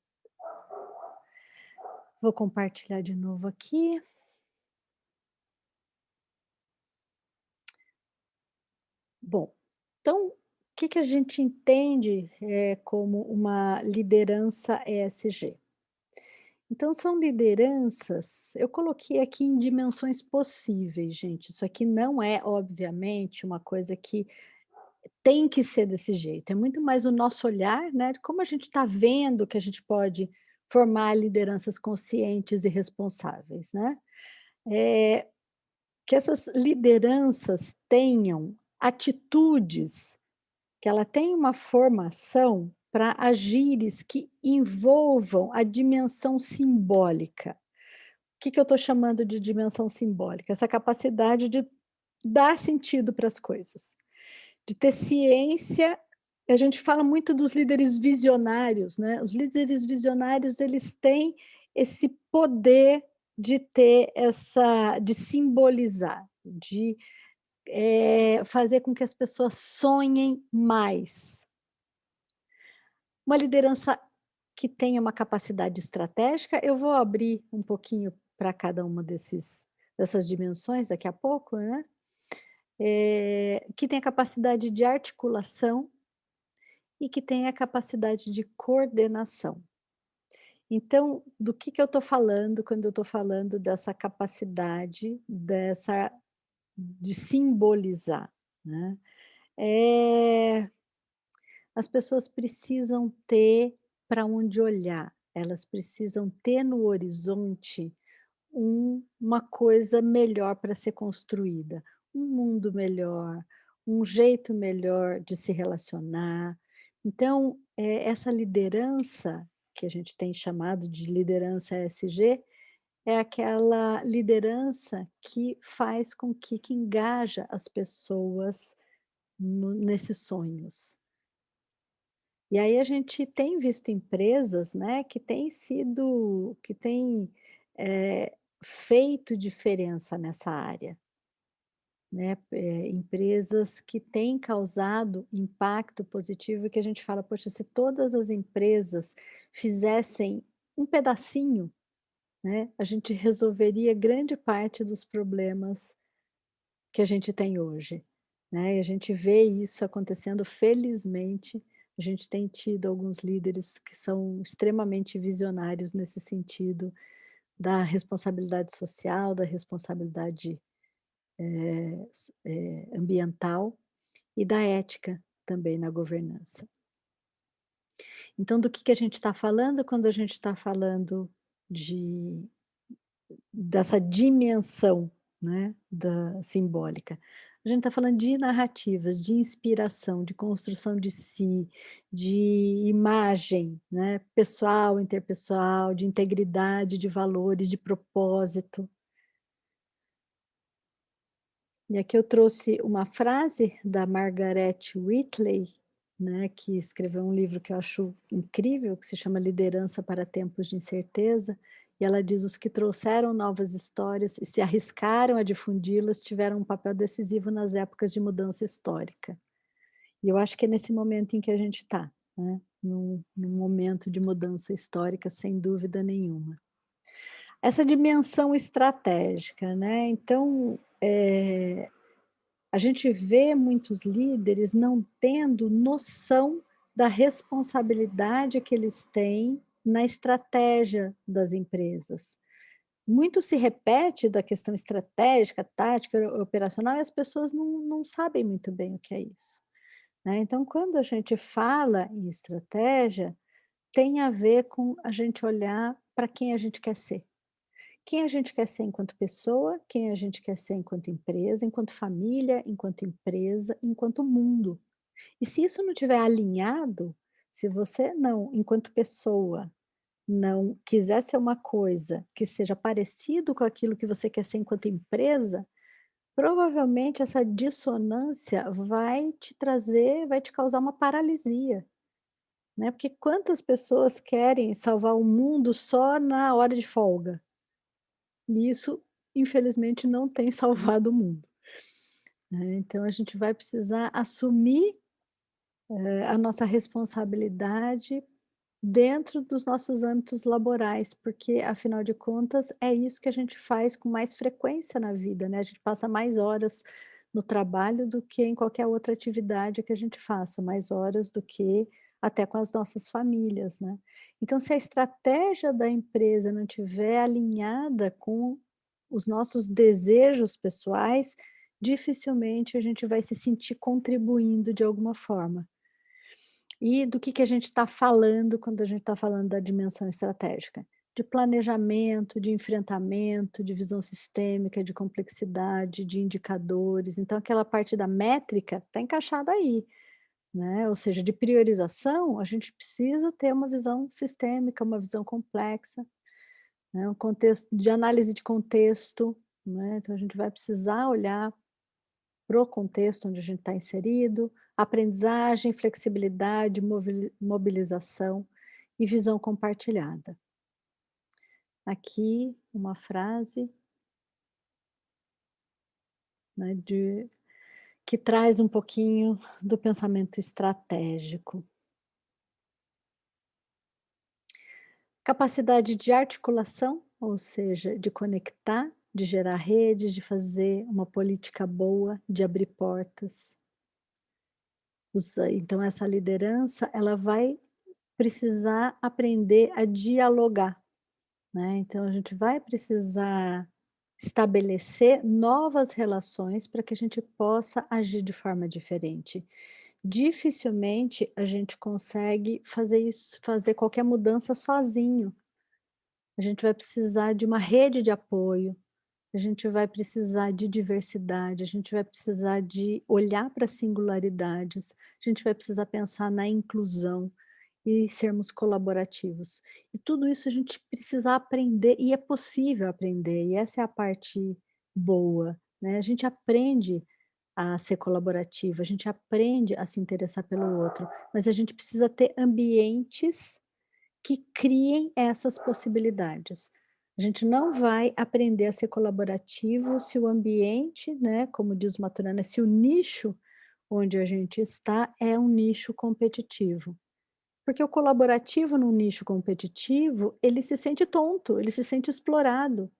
Vou compartilhar de novo aqui. Bom, então, o que a gente entende como uma liderança ESG? Então, são lideranças, eu coloquei aqui em dimensões possíveis, gente. Isso aqui não é, obviamente, uma coisa que tem que ser desse jeito. É muito mais o nosso olhar, né? Como a gente está vendo que a gente pode formar lideranças conscientes e responsáveis, né? Que essas lideranças tenham atitudes, que ela tenha uma formação para agires que envolvam a dimensão simbólica. O que eu estou chamando de dimensão simbólica? Essa capacidade de dar sentido para as coisas, de ter ciência. A gente fala muito dos líderes visionários, né? Os líderes visionários, eles têm esse poder de ter de simbolizar, de fazer com que as pessoas sonhem mais. Uma liderança que tenha uma capacidade estratégica, eu vou abrir um pouquinho para cada uma dessas dimensões daqui a pouco, né? Que tenha capacidade de articulação e que tenha capacidade de coordenação. Então, do que eu estou falando quando eu estou falando dessa capacidade, de simbolizar, né? As pessoas precisam ter para onde olhar, elas precisam ter no horizonte uma coisa melhor para ser construída, um mundo melhor, um jeito melhor de se relacionar. Então, essa liderança, que a gente tem chamado de liderança ESG, é aquela liderança que faz com que engaja as pessoas nesses sonhos. E aí a gente tem visto empresas, né, que têm feito diferença nessa área, né, empresas que têm causado impacto positivo e que a gente fala: "Poxa, se todas as empresas fizessem um pedacinho, né, a gente resolveria grande parte dos problemas que a gente tem hoje, né? E a gente vê isso acontecendo, felizmente. A gente tem tido alguns líderes que são extremamente visionários nesse sentido da responsabilidade social, da responsabilidade ambiental e da ética também na governança. Então, do que a gente está falando quando a gente está falando de dessa dimensão, né, da simbólica? A gente está falando de narrativas, de inspiração, de construção de si, de imagem, né, pessoal, interpessoal, de integridade, de valores, de propósito. E aqui eu trouxe uma frase da Margaret Whitley, né, que escreveu um livro que eu acho incrível, que se chama Liderança para Tempos de Incerteza, e ela diz: os que trouxeram novas histórias e se arriscaram a difundi-las tiveram um papel decisivo nas épocas de mudança histórica. E eu acho que é nesse momento em que a gente está, né, num momento de mudança histórica, sem dúvida nenhuma. Essa dimensão estratégica, né, então, a gente vê muitos líderes não tendo noção da responsabilidade que eles têm na estratégia das empresas. Muito se repete da questão estratégica, tática, operacional, e as pessoas não sabem muito bem o que é isso, né? Então, quando a gente fala em estratégia, tem a ver com a gente olhar para quem a gente quer ser. Quem a gente quer ser enquanto pessoa, quem a gente quer ser enquanto empresa, enquanto família, enquanto empresa, enquanto mundo. E se isso não estiver alinhado, se você não, enquanto pessoa, não quiser ser uma coisa que seja parecido com aquilo que você quer ser enquanto empresa, provavelmente essa dissonância vai te trazer, vai te causar uma paralisia, né? Porque quantas pessoas querem salvar o mundo só na hora de folga? E isso, infelizmente, não tem salvado o mundo, né. Então a gente vai precisar assumir, a nossa responsabilidade dentro dos nossos âmbitos laborais, porque afinal de contas é isso que a gente faz com mais frequência na vida, né, a gente passa mais horas no trabalho do que em qualquer outra atividade que a gente faça, mais horas do que até com as nossas famílias, né. Então se a estratégia da empresa não estiver alinhada com os nossos desejos pessoais, dificilmente a gente vai se sentir contribuindo de alguma forma. E do que a gente está falando quando a gente está falando da dimensão estratégica? De planejamento, de enfrentamento, de visão sistêmica, de complexidade, de indicadores. Então, aquela parte da métrica está encaixada aí, né? Ou seja, de priorização, a gente precisa ter uma visão sistêmica, uma visão complexa, né? Um contexto de análise de contexto, né? Então, a gente vai precisar olhar para o contexto onde a gente está inserido, aprendizagem, flexibilidade, mobilização e visão compartilhada. Aqui uma frase, né, que traz um pouquinho do pensamento estratégico. Capacidade de articulação, ou seja, de conectar, de gerar redes, de fazer uma política boa, de abrir portas. Então essa liderança, ela vai precisar aprender a dialogar, né, então a gente vai precisar estabelecer novas relações para que a gente possa agir de forma diferente. Dificilmente a gente consegue fazer isso, fazer qualquer mudança sozinho. A gente vai precisar de uma rede de apoio, a gente vai precisar de diversidade, a gente vai precisar de olhar para as singularidades, a gente vai precisar pensar na inclusão e sermos colaborativos. E tudo isso a gente precisa aprender, e é possível aprender, e essa é a parte boa, né? A gente aprende a ser colaborativo, a gente aprende a se interessar pelo outro, mas a gente precisa ter ambientes que criem essas possibilidades. A gente não vai aprender a ser colaborativo se o ambiente, né, como diz o Maturana, se o nicho onde a gente está é um nicho competitivo. Porque o colaborativo num nicho competitivo, ele se sente tonto, ele se sente explorado.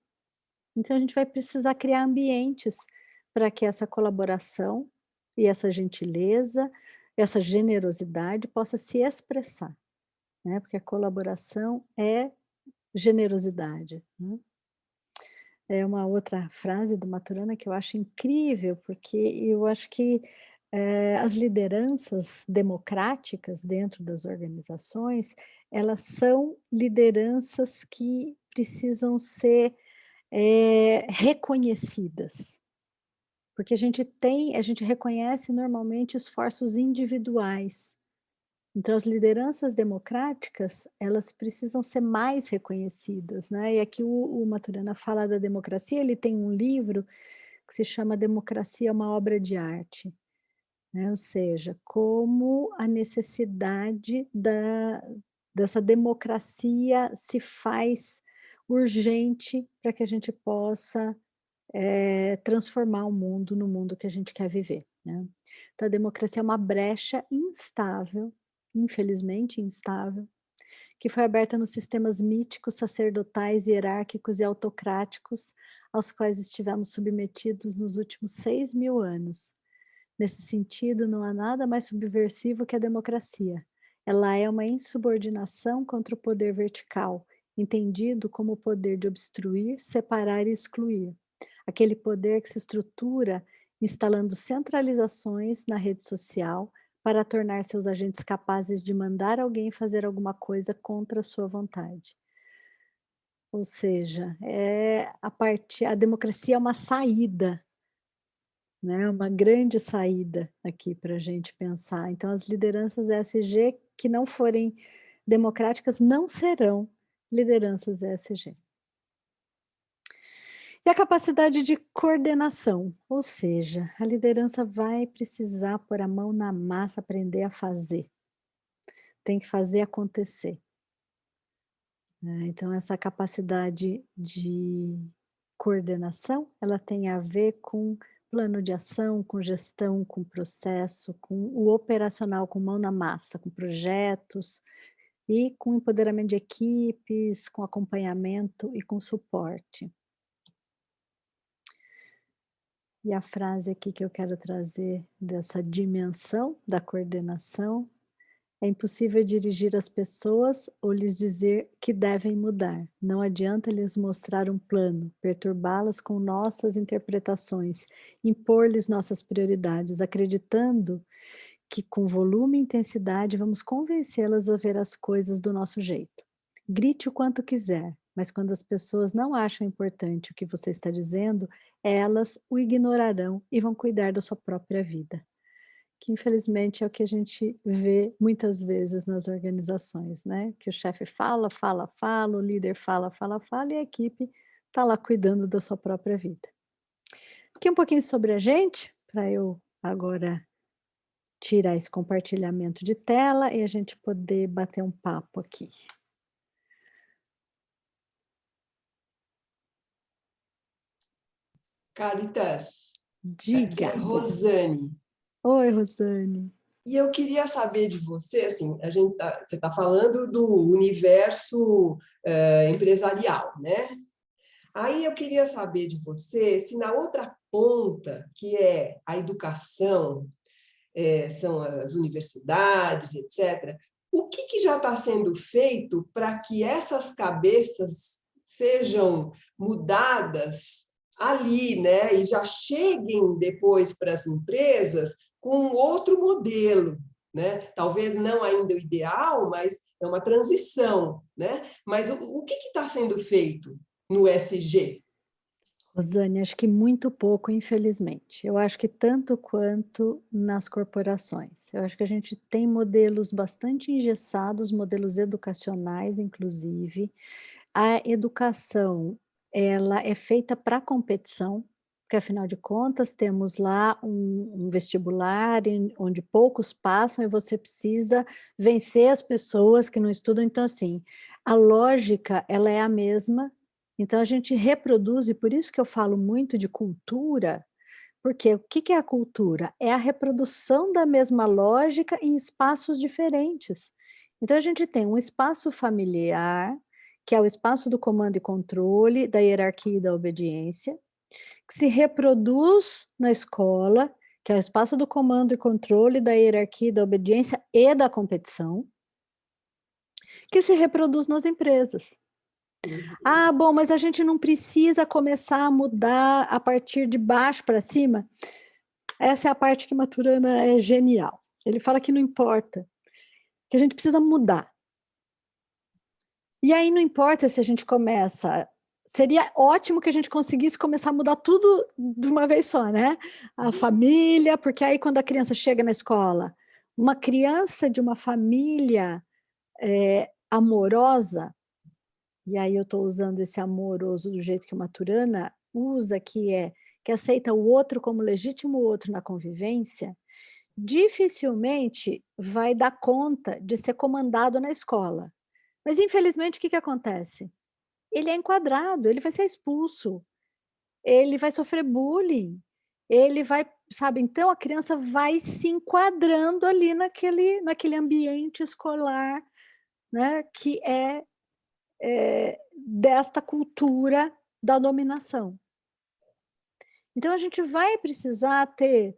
Então a gente vai precisar criar ambientes para que essa colaboração e essa gentileza, essa generosidade possa se expressar, né, porque a colaboração é generosidade, né. É uma outra frase do Maturana que eu acho incrível, porque eu acho que, as lideranças democráticas dentro das organizações, elas são lideranças que precisam ser, reconhecidas. Porque a gente reconhece normalmente esforços individuais. Então as lideranças democráticas, elas precisam ser mais reconhecidas, né, e aqui o Maturana fala da democracia, ele tem um livro que se chama Democracia é uma obra de arte, né, ou seja, como a necessidade dessa democracia se faz urgente para que a gente possa transformar o mundo no mundo que a gente quer viver, né. Então a democracia é uma brecha instável, infelizmente instável, que foi aberta nos sistemas míticos, sacerdotais, hierárquicos e autocráticos, aos quais estivemos submetidos nos últimos 6.000 anos. Nesse sentido, não há nada mais subversivo que a democracia. Ela é uma insubordinação contra o poder vertical, entendido como o poder de obstruir, separar e excluir. Aquele poder que se estrutura instalando centralizações na rede social para tornar seus agentes capazes de mandar alguém fazer alguma coisa contra a sua vontade. Ou seja, a democracia é uma saída, né, uma grande saída aqui para a gente pensar. Então as lideranças ESG que não forem democráticas não serão lideranças ESG. E a capacidade de coordenação, ou seja, a liderança vai precisar pôr a mão na massa, aprender a fazer. Tem que fazer acontecer, né. Então essa capacidade de coordenação, ela tem a ver com plano de ação, com gestão, com processo, com o operacional, com mão na massa, com projetos e com empoderamento de equipes, com acompanhamento e com suporte. E a frase aqui que eu quero trazer dessa dimensão da coordenação: é impossível dirigir as pessoas ou lhes dizer que devem mudar. Não adianta lhes mostrar um plano, perturbá-las com nossas interpretações, impor-lhes nossas prioridades, acreditando que com volume e intensidade vamos convencê-las a ver as coisas do nosso jeito. Grite o quanto quiser, mas quando as pessoas não acham importante o que você está dizendo, elas o ignorarão e vão cuidar da sua própria vida. Que infelizmente é o que a gente vê muitas vezes nas organizações, né? Que o chefe fala, fala, fala, o líder fala, fala, fala e a equipe está lá cuidando da sua própria vida. Aqui um pouquinho sobre a gente, para eu agora tirar esse compartilhamento de tela e a gente poder bater um papo aqui. Caritas, aqui Diga. é Rosane. Oi, Rosane. E eu queria saber de você, assim, você está falando do universo empresarial, né? Aí eu queria saber de você se na outra ponta, que é a educação, são as universidades, etc., o que já está sendo feito para que essas cabeças sejam mudadas ali, né? E já cheguem depois para as empresas com outro modelo, né? Talvez não ainda o ideal, mas é uma transição, né? Mas o que está sendo feito no SG? Rosane, acho que muito pouco, infelizmente. Eu acho que tanto quanto nas corporações. Eu acho que a gente tem modelos bastante engessados, modelos educacionais, inclusive. A educação, ela é feita para competição, porque afinal de contas temos lá um vestibular onde poucos passam e você precisa vencer as pessoas que não estudam. Então, assim, a lógica ela é a mesma. Então a gente reproduz, e por isso que eu falo muito de cultura, porque o que é a cultura? É a reprodução da mesma lógica em espaços diferentes. Então, a gente tem um espaço familiar, que é o espaço do comando e controle, da hierarquia e da obediência, que se reproduz na escola, que é o espaço do comando e controle, da hierarquia, da obediência e da competição, que se reproduz nas empresas. Ah, bom, mas a gente não precisa começar a mudar a partir de baixo para cima. Essa é a parte que Maturana é genial. Ele fala que não importa, que a gente precisa mudar. E aí não importa se a gente começa... Seria ótimo que a gente conseguisse começar a mudar tudo de uma vez só, né? A família, porque aí quando a criança chega na escola, uma criança de uma família amorosa, e aí eu estou usando esse amoroso do jeito que o Maturana usa, que aceita o outro como legítimo outro na convivência, dificilmente vai dar conta de ser comandado na escola. Mas, infelizmente, o que acontece? Ele é enquadrado, ele vai ser expulso, ele vai sofrer bullying, ele vai, sabe? Então, a criança vai se enquadrando ali naquele ambiente escolar, né, que é desta cultura da dominação. Então, a gente vai precisar ter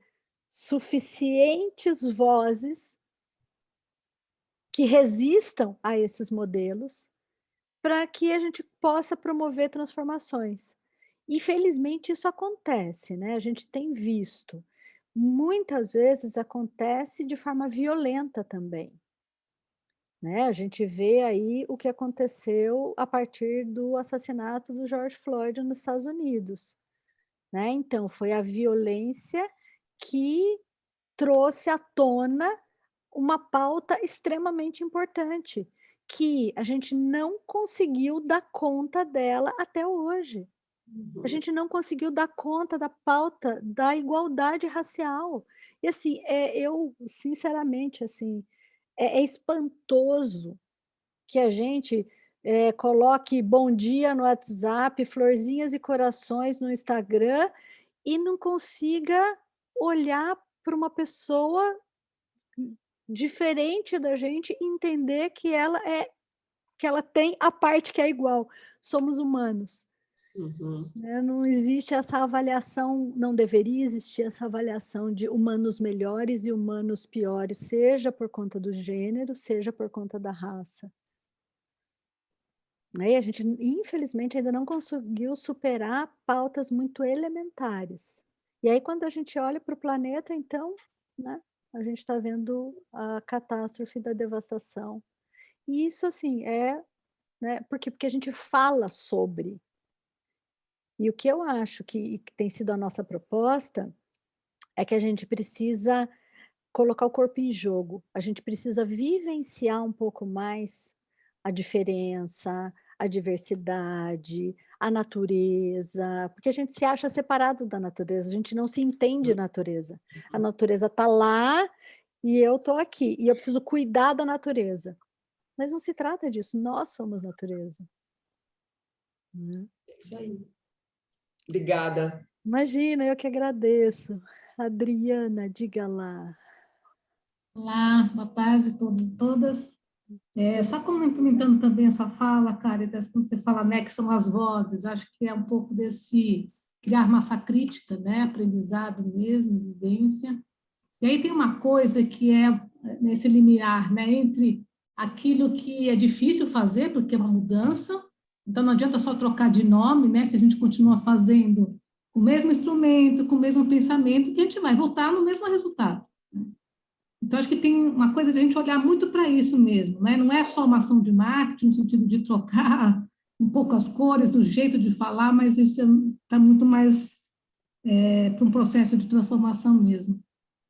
suficientes vozes que resistam a esses modelos para que a gente possa promover transformações. E, felizmente, isso acontece, né? A gente tem visto. Muitas vezes acontece de forma violenta também. Né? A gente vê aí o que aconteceu a partir do assassinato do George Floyd nos Estados Unidos. Né? Então, foi a violência que trouxe à tona uma pauta extremamente importante, que a gente não conseguiu dar conta dela até hoje. A gente não conseguiu dar conta da pauta da igualdade racial. E, assim, eu, sinceramente, assim, é espantoso que a gente coloque bom dia no WhatsApp, florzinhas e corações no Instagram e não consiga olhar para uma pessoa diferente da gente e entender que ela tem a parte que é igual. Somos humanos. Não existe essa avaliação, não deveria existir essa avaliação de humanos melhores e humanos piores, seja por conta do gênero, seja por conta da raça. E a gente, infelizmente, ainda não conseguiu superar pautas muito elementares. E aí, quando a gente olha para o planeta, então, né, a gente está vendo a catástrofe da devastação. E isso, assim, né, porque a gente fala sobre. E o que eu acho que tem sido a nossa proposta é que a gente precisa colocar o corpo em jogo, a gente precisa vivenciar um pouco mais a diferença, a diversidade, a natureza, porque a gente se acha separado da natureza, a gente não se entende natureza. A natureza está lá e eu estou aqui, e eu preciso cuidar da natureza. Mas não se trata disso, nós somos natureza. É isso aí. Obrigada. Imagina, eu que agradeço. Adriana, diga lá. Olá, boa tarde a todos e todas. Só complementando também a sua fala, Cáritas, quando você fala, né, que são as vozes, acho que é um pouco desse criar massa crítica, né, aprendizado mesmo, vivência. E aí tem uma coisa que é nesse limiar, né, entre aquilo que é difícil fazer, porque é uma mudança, então não adianta só trocar de nome, né, se a gente continua fazendo o mesmo instrumento, com o mesmo pensamento, que a gente vai voltar no mesmo resultado. Então, acho que tem uma coisa de a gente olhar muito para isso mesmo, né? Não é só uma ação de marketing, no sentido de trocar um pouco as cores, o jeito de falar, mas isso está muito mais para um processo de transformação mesmo.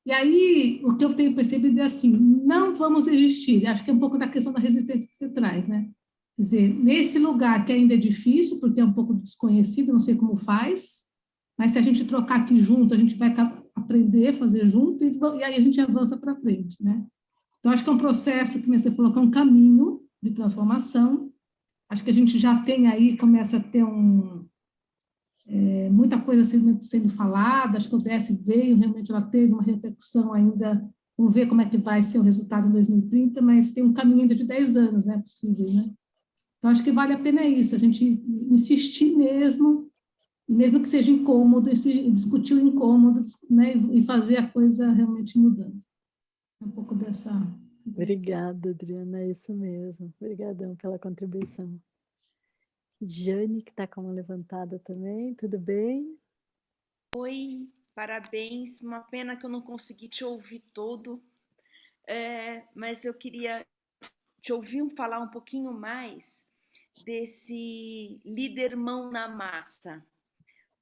E aí, o que eu tenho percebido é assim, não vamos desistir. Acho que é um pouco da questão da resistência que você traz, né? Quer dizer, nesse lugar que ainda é difícil, porque é um pouco desconhecido, não sei como faz, mas se a gente trocar aqui junto, a gente vai aprender, fazer junto, e aí a gente avança para frente, né? Então, acho que é um processo, que você falou, que é um caminho de transformação. Acho que a gente já tem aí, começa a ter muita coisa sendo falada, acho que o ODS veio, realmente ela teve uma repercussão ainda Vamos ver como é que vai ser o resultado em 2030, mas tem um caminho ainda de 10 anos, né, possível, né? Então, acho que vale a pena isso, a gente insistir mesmo que seja incômodo, discutir o incômodo, né, e fazer a coisa realmente mudando. Um pouco dessa... Obrigada, Adriana, é isso mesmo. Obrigadão pela contribuição. Jane, que está com uma levantada também, tudo bem? Oi, parabéns. Uma pena que eu não consegui te ouvir todo, mas eu queria te ouvir falar um pouquinho mais desse líder mão na massa,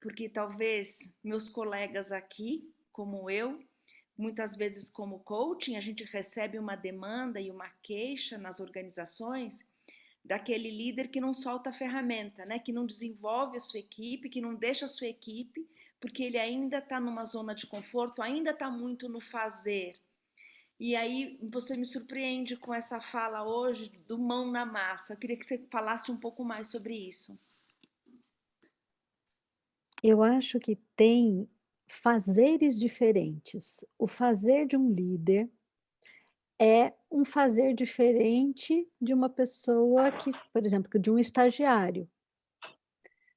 porque talvez meus colegas aqui, como eu, muitas vezes como coaching, a gente recebe uma demanda e uma queixa nas organizações daquele líder que não solta a ferramenta, né? Que não desenvolve a sua equipe, que não deixa a sua equipe, porque ele ainda está numa zona de conforto, ainda está muito no fazer. E aí você me surpreende com essa fala hoje do mão na massa. Eu queria que você falasse um pouco mais sobre isso. Eu acho que tem fazeres diferentes. O fazer de um líder é um fazer diferente de uma pessoa que, por exemplo, de um estagiário.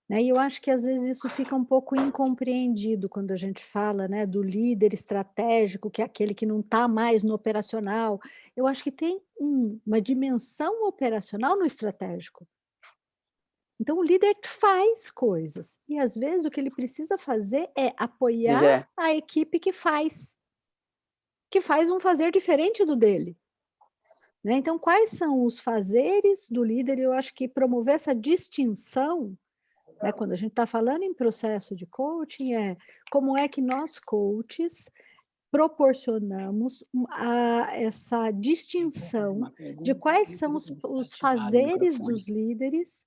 Né? E eu acho que às vezes isso fica um pouco incompreendido quando a gente fala, né, do líder estratégico, que é aquele que não está mais no operacional. Eu acho que tem uma dimensão operacional no estratégico. Então, o líder faz coisas, e às vezes o que ele precisa fazer é apoiar a equipe que faz um fazer diferente do dele. Né? Então, quais são os fazeres do líder? Eu acho que promover essa distinção, né, quando a gente está falando em processo de coaching, como é que nós, coaches, proporcionamos essa distinção de quais são os fazeres dos líderes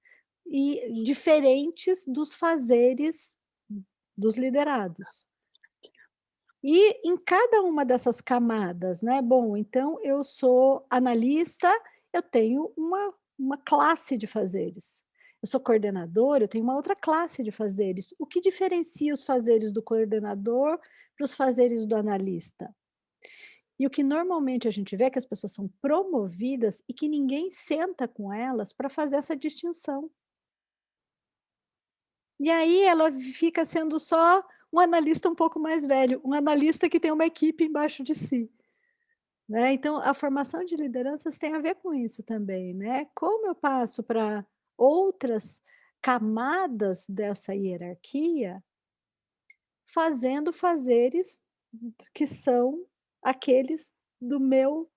e diferentes dos fazeres dos liderados. E em cada uma dessas camadas, né? Bom, então eu sou analista, eu tenho uma classe de fazeres. Eu sou coordenador, eu tenho uma outra classe de fazeres. O que diferencia os fazeres do coordenador para os fazeres do analista? E o que normalmente a gente vê é que as pessoas são promovidas e que ninguém senta com elas para fazer essa distinção. E aí ela fica sendo só um analista um pouco mais velho, um analista que tem uma equipe embaixo de si. Né? Então, a formação de lideranças tem a ver com isso também. Né? Como eu passo para outras camadas dessa hierarquia, fazendo fazeres que são aqueles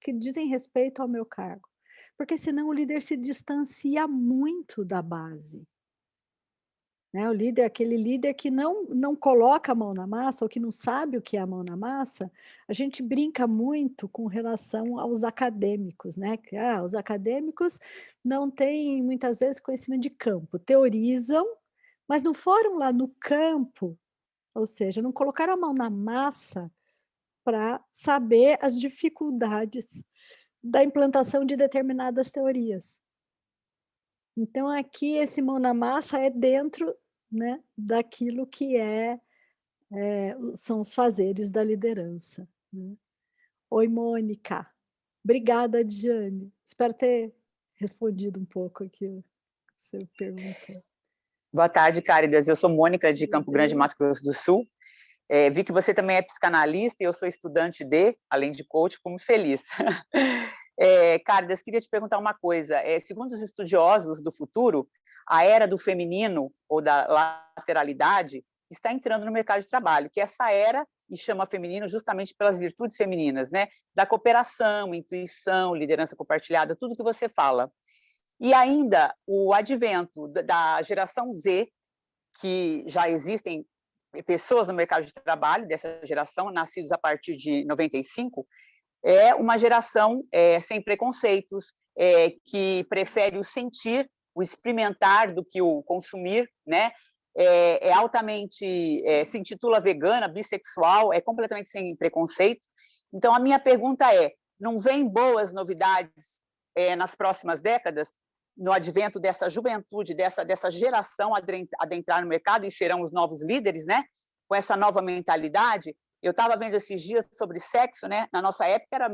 que dizem respeito ao meu cargo. Porque senão o líder se distancia muito da base. Né? O líder, aquele líder que não coloca a mão na massa, ou que não sabe o que é a mão na massa, a gente brinca muito com relação aos acadêmicos, né? Que, os acadêmicos não têm, muitas vezes, conhecimento de campo, teorizam, mas não foram lá no campo, ou seja, não colocaram a mão na massa para saber as dificuldades da implantação de determinadas teorias. Então, aqui, esse mão na massa é dentro, né, daquilo que são os fazeres da liderança. Né? Oi, Mônica. Obrigada, Diane. Espero ter respondido um pouco aqui o que você perguntou. Boa tarde, Cáridas. Eu sou Mônica, de Campo Grande, Mato Grosso do Sul. Vi que você também é psicanalista e eu sou estudante além de coach, fico muito feliz. Cáridas, queria te perguntar uma coisa. Segundo os estudiosos do futuro, a era do feminino ou da lateralidade está entrando no mercado de trabalho, que essa era e chama feminino justamente pelas virtudes femininas, né? Da cooperação, intuição, liderança compartilhada, tudo que você fala. E ainda o advento da geração Z, que já existem pessoas no mercado de trabalho dessa geração, nascidos a partir de 95, é uma geração sem preconceitos, que prefere o sentir, o experimentar do que o consumir, né? Altamente, se intitula vegana, bissexual, é completamente sem preconceito. Então, a minha pergunta não vem boas novidades nas próximas décadas, no advento dessa juventude, dessa geração adentrar no mercado e serão os novos líderes, né? Com essa nova mentalidade, Eu estava vendo esses dias sobre sexo, né? Na nossa época era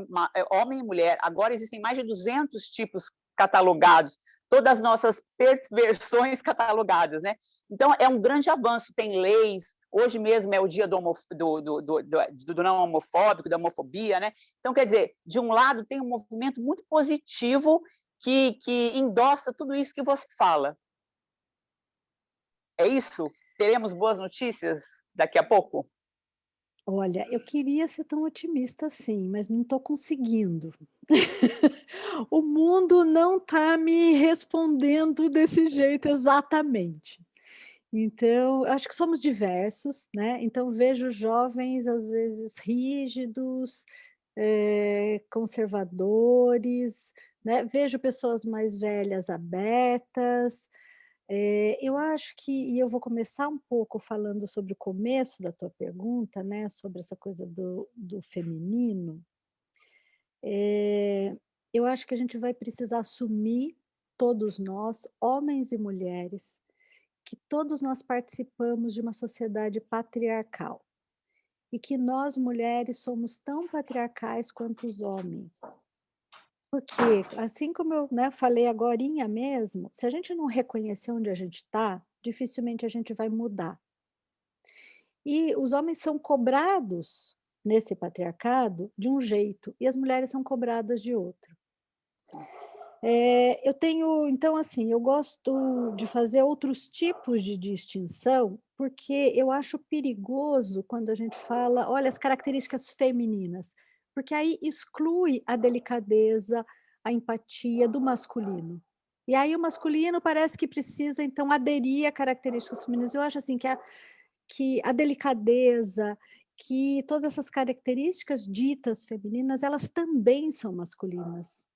homem e mulher, agora existem mais de 200 tipos catalogados, todas as nossas perversões catalogadas, né? Então, é um grande avanço, tem leis, hoje mesmo é o dia do não homofóbico, da homofobia, né? Então, quer dizer, de um lado tem um movimento muito positivo que endossa tudo isso que você fala. É isso? Teremos boas notícias daqui a pouco? Olha, eu queria ser tão otimista assim, mas não estou conseguindo. O mundo não está me respondendo desse jeito exatamente. Então, acho que somos diversos, né? Então, vejo jovens, às vezes, rígidos, conservadores, né? Vejo pessoas mais velhas abertas. Eu acho que, e eu vou começar um pouco falando sobre o começo da tua pergunta, né? Sobre essa coisa do feminino. Eu acho que a gente vai precisar assumir, todos nós, homens e mulheres, que todos nós participamos de uma sociedade patriarcal e que nós, mulheres, somos tão patriarcais quanto os homens. Porque, assim como eu, né, falei agorinha mesmo, se a gente não reconhecer onde a gente está, dificilmente a gente vai mudar. E os homens são cobrados nesse patriarcado de um jeito e as mulheres são cobradas de outro. Eu tenho, então, assim, eu gosto de fazer outros tipos de distinção, porque eu acho perigoso quando a gente fala, olha, as características femininas, porque aí exclui a delicadeza, a empatia do masculino. E aí o masculino parece que precisa, então, aderir a características femininas. Eu acho, assim, que a delicadeza, que todas essas características ditas femininas, elas também são masculinas.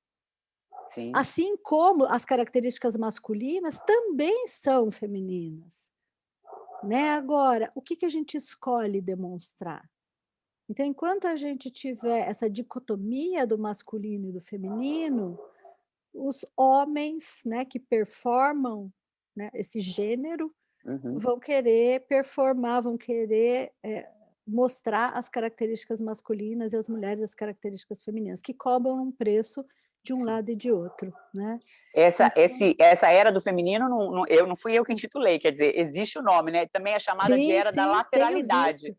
Sim. Assim como as características masculinas também são femininas, né? Agora, o que a gente escolhe demonstrar? Então, enquanto a gente tiver essa dicotomia do masculino e do feminino, os homens, né, que performam, né, esse gênero, vão querer performar, vão querer mostrar as características masculinas e as mulheres as características femininas, que cobram um preço de um lado e de outro, né? Essa era do feminino, não fui eu que intitulei, quer dizer, existe o nome, né? Também é chamada de era da lateralidade.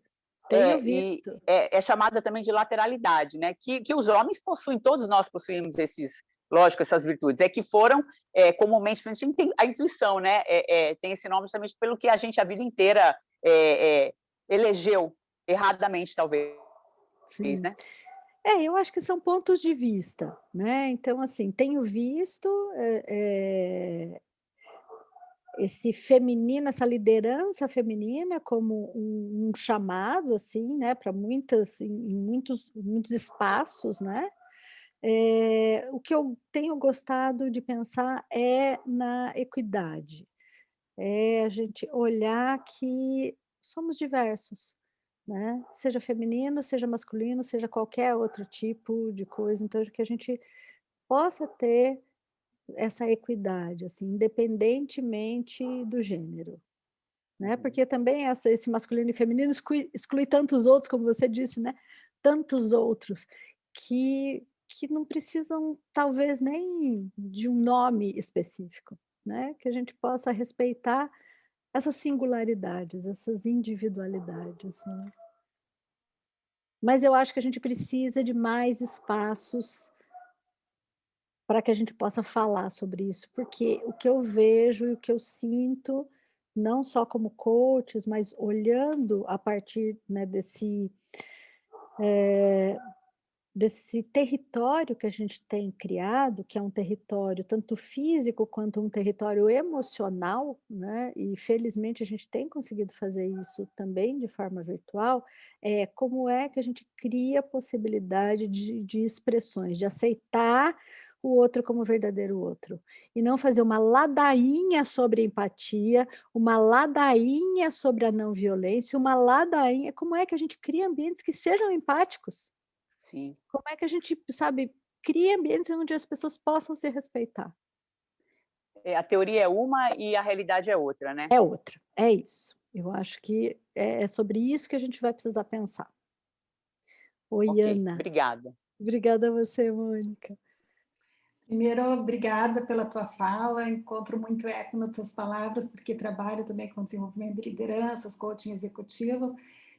Tenho visto. É chamada também de lateralidade, né? Que os homens possuem, todos nós possuímos lógico, essas virtudes, que foram comumente, a gente tem a intuição, né? Tem esse nome justamente pelo que a gente a vida inteira elegeu erradamente, talvez. Sim. Né? Eu acho que são pontos de vista, né? Então, assim, tenho visto esse feminino, essa liderança feminina como um chamado, assim, né, para em muitos espaços, né? O que eu tenho gostado de pensar é na equidade, a gente olhar que somos diversos, né? Seja feminino, seja masculino, seja qualquer outro tipo de coisa, então que a gente possa ter essa equidade, assim, independentemente do gênero, né? Porque também esse masculino e feminino exclui tantos outros, como você disse, né? Tantos outros que não precisam, talvez, nem de um nome específico, né? Que a gente possa respeitar essas singularidades, essas individualidades, né? Mas eu acho que a gente precisa de mais espaços para que a gente possa falar sobre isso, porque o que eu vejo e o que eu sinto, não só como coaches, mas olhando a partir, né, desse território que a gente tem criado, que é um território tanto físico quanto um território emocional, né? E felizmente a gente tem conseguido fazer isso também de forma virtual, como é que a gente cria a possibilidade de expressões, de aceitar o outro como verdadeiro outro, e não fazer uma ladainha sobre empatia, uma ladainha sobre a não violência, uma ladainha, como é que a gente cria ambientes que sejam empáticos? Sim. Como é que a gente, sabe, cria ambientes onde as pessoas possam se respeitar? A teoria é uma e a realidade é outra, né? É outra, é isso. Eu acho que é sobre isso que a gente vai precisar pensar. Oi, Ok, Ana. obrigada. Obrigada a você, Mônica. Primeiro, obrigada pela tua fala, encontro muito eco nas tuas palavras, porque trabalho também com desenvolvimento de lideranças, coaching executivo,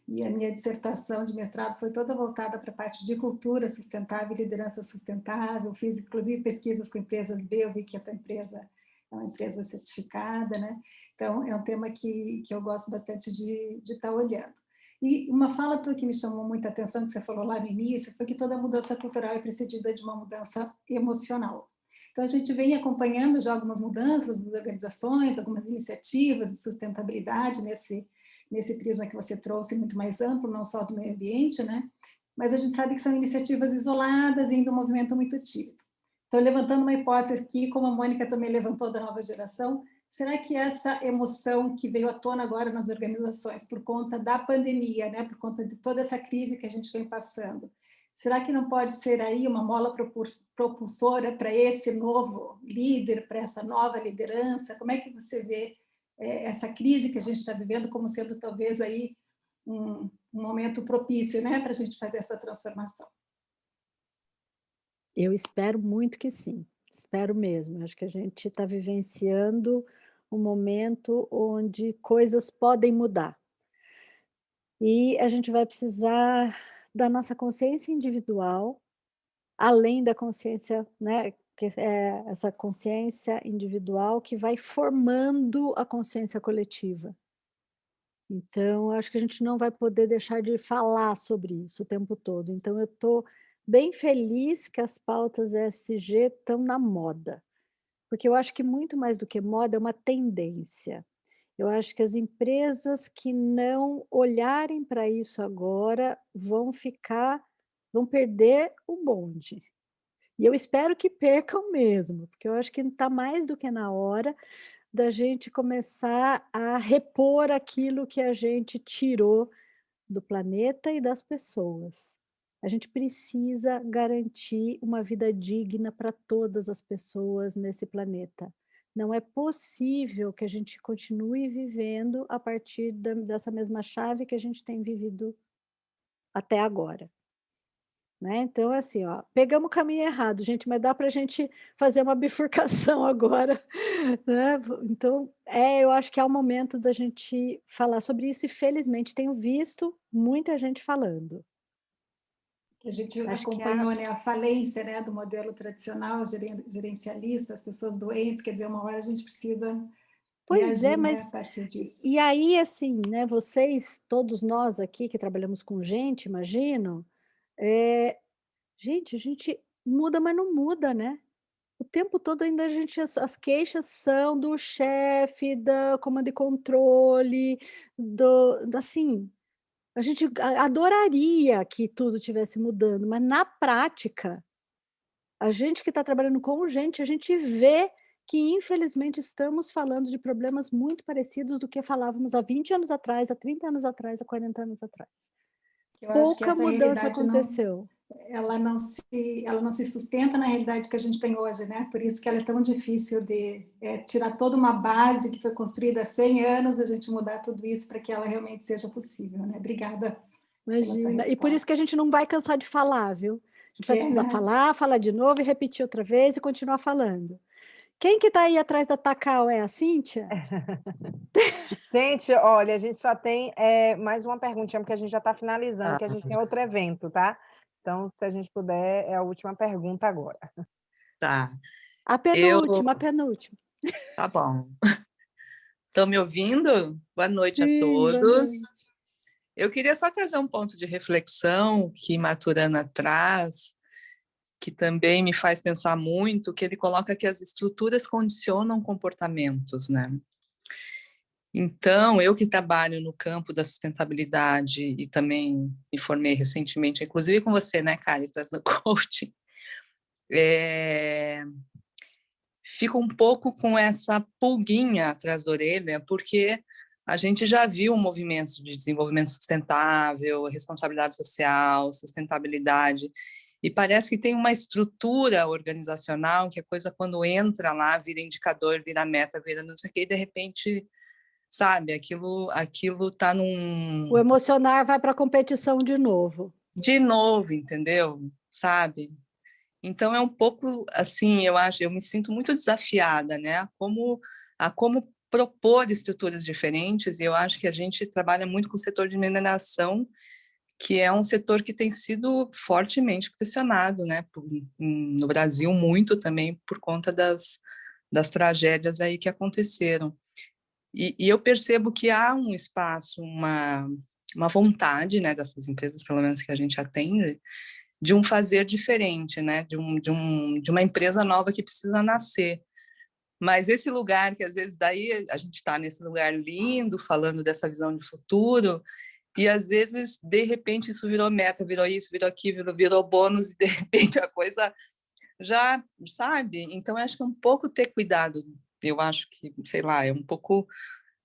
e a minha dissertação de mestrado foi toda voltada para a parte de cultura sustentável e liderança sustentável, fiz inclusive pesquisas com empresas B, eu vi que a tua empresa é uma empresa certificada, né? Então, é um tema que eu gosto bastante de estar olhando. E uma fala tua que me chamou muita atenção, que você falou lá no início, foi que toda mudança cultural é precedida de uma mudança emocional. Então, a gente vem acompanhando já algumas mudanças das organizações, algumas iniciativas de sustentabilidade nesse prisma que você trouxe, muito mais amplo, não só do meio ambiente, né? Mas a gente sabe que são iniciativas isoladas e ainda um movimento muito tímido. Então, levantando uma hipótese aqui, como a Mônica também levantou da nova geração, será que essa emoção que veio à tona agora nas organizações por conta da pandemia, né, por conta de toda essa crise que a gente vem passando, será que não pode ser aí uma mola propulsora para esse novo líder, para essa nova liderança? Como é que você vê essa crise que a gente está vivendo como sendo talvez aí um momento propício, né, para a gente fazer essa transformação? Eu espero muito que sim, espero mesmo. Acho que a gente está vivenciando um momento onde coisas podem mudar. E a gente vai precisar da nossa consciência individual, além da consciência, né, que é essa consciência individual que vai formando a consciência coletiva. Então, acho que a gente não vai poder deixar de falar sobre isso o tempo todo. Então, eu estou bem feliz que as pautas ESG estão na moda, porque eu acho que muito mais do que moda é uma tendência. Eu acho que as empresas que não olharem para isso agora vão perder o bonde. E eu espero que percam mesmo, porque eu acho que está mais do que na hora da gente começar a repor aquilo que a gente tirou do planeta e das pessoas. A gente precisa garantir uma vida digna para todas as pessoas nesse planeta. Não é possível que a gente continue vivendo a partir dessa mesma chave que a gente tem vivido até agora. Né? Então, assim, ó, pegamos o caminho errado, gente, mas dá para a gente fazer uma bifurcação agora. Né? Então, eu acho que é o momento da gente falar sobre isso, e felizmente tenho visto muita gente falando. A gente acompanhou, né, a falência, né, do modelo tradicional gerencialista, as pessoas doentes, quer dizer, uma hora a gente precisa reagir, mas, né, a partir disso. E aí, assim, né, vocês, todos nós aqui que trabalhamos com gente, imagino, gente, a gente muda, mas não muda, né? O tempo todo ainda as queixas são do chefe, da comando e controle, assim, a gente adoraria que tudo estivesse mudando, mas na prática, a gente que está trabalhando com gente, a gente vê que, infelizmente, estamos falando de problemas muito parecidos do que falávamos há 20 anos atrás, há 30 anos atrás, há 40 anos atrás. Pouca mudança aconteceu. Ela não se sustenta na realidade que a gente tem hoje, né? Por isso que ela é tão difícil de tirar toda uma base que foi construída há 100 anos, a gente mudar tudo isso para que ela realmente seja possível, né? Obrigada. Imagina. E por isso que a gente não vai cansar de falar, viu? A gente vai precisar falar de novo e repetir outra vez e continuar falando. Quem que está aí atrás da Takao é a Cíntia? Gente, olha, a gente só tem mais uma perguntinha, porque a gente já está finalizando, que a gente tem outro evento, tá? Então, se a gente puder, é a última pergunta agora. Tá. A penúltima. Tá bom. Estão me ouvindo? Boa noite. Sim, a todos. Boa noite. Eu queria só trazer um ponto de reflexão que Maturana traz, que também me faz pensar muito, que ele coloca que as estruturas condicionam comportamentos, né? Então, eu que trabalho no campo da sustentabilidade e também me formei recentemente, inclusive com você, né, Cáritas, no coaching, fico um pouco com essa pulguinha atrás da orelha, porque a gente já viu movimentos de desenvolvimento sustentável, responsabilidade social, sustentabilidade, e parece que tem uma estrutura organizacional que a coisa, quando entra lá, vira indicador, vira meta, vira não sei o quê, e de repente, sabe, aquilo tá num... O emocionar vai para a competição de novo. de novo, entendeu? Sabe? Então, é um pouco assim, eu me sinto muito desafiada, né? A como propor estruturas diferentes, e eu acho que a gente trabalha muito com o setor de mineração, que é um setor que tem sido fortemente pressionado, né? No Brasil, muito também por conta das tragédias aí que aconteceram. E eu percebo que há um espaço, uma vontade, né, dessas empresas, pelo menos que a gente atende, de um fazer diferente, né, de uma empresa nova que precisa nascer. Mas esse lugar que, às vezes, daí a gente está nesse lugar lindo, falando dessa visão de futuro, e, às vezes, de repente, isso virou meta, virou isso, virou aquilo, virou bônus, e, de repente, a coisa já, sabe? Então, eu acho que é um pouco ter cuidado. Eu acho que, sei lá, é um pouco...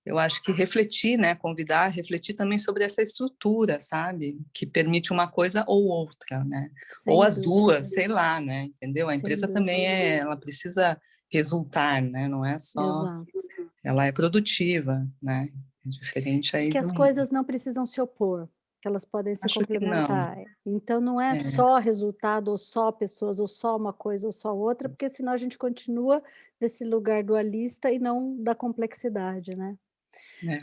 Eu acho que refletir, né, convidar, refletir também sobre essa estrutura, sabe, que permite uma coisa ou outra, né, ou as duas, sei lá, né, entendeu? A empresa também ela precisa resultar, né, não é só, Exato. ela é produtiva, né, é diferente aí Que as coisas não precisam se opor, que elas podem se Acho que não. complementar. Então, não é só resultado, ou só pessoas, ou só uma coisa, ou só outra, porque senão a gente continua nesse lugar dualista e não da complexidade, né?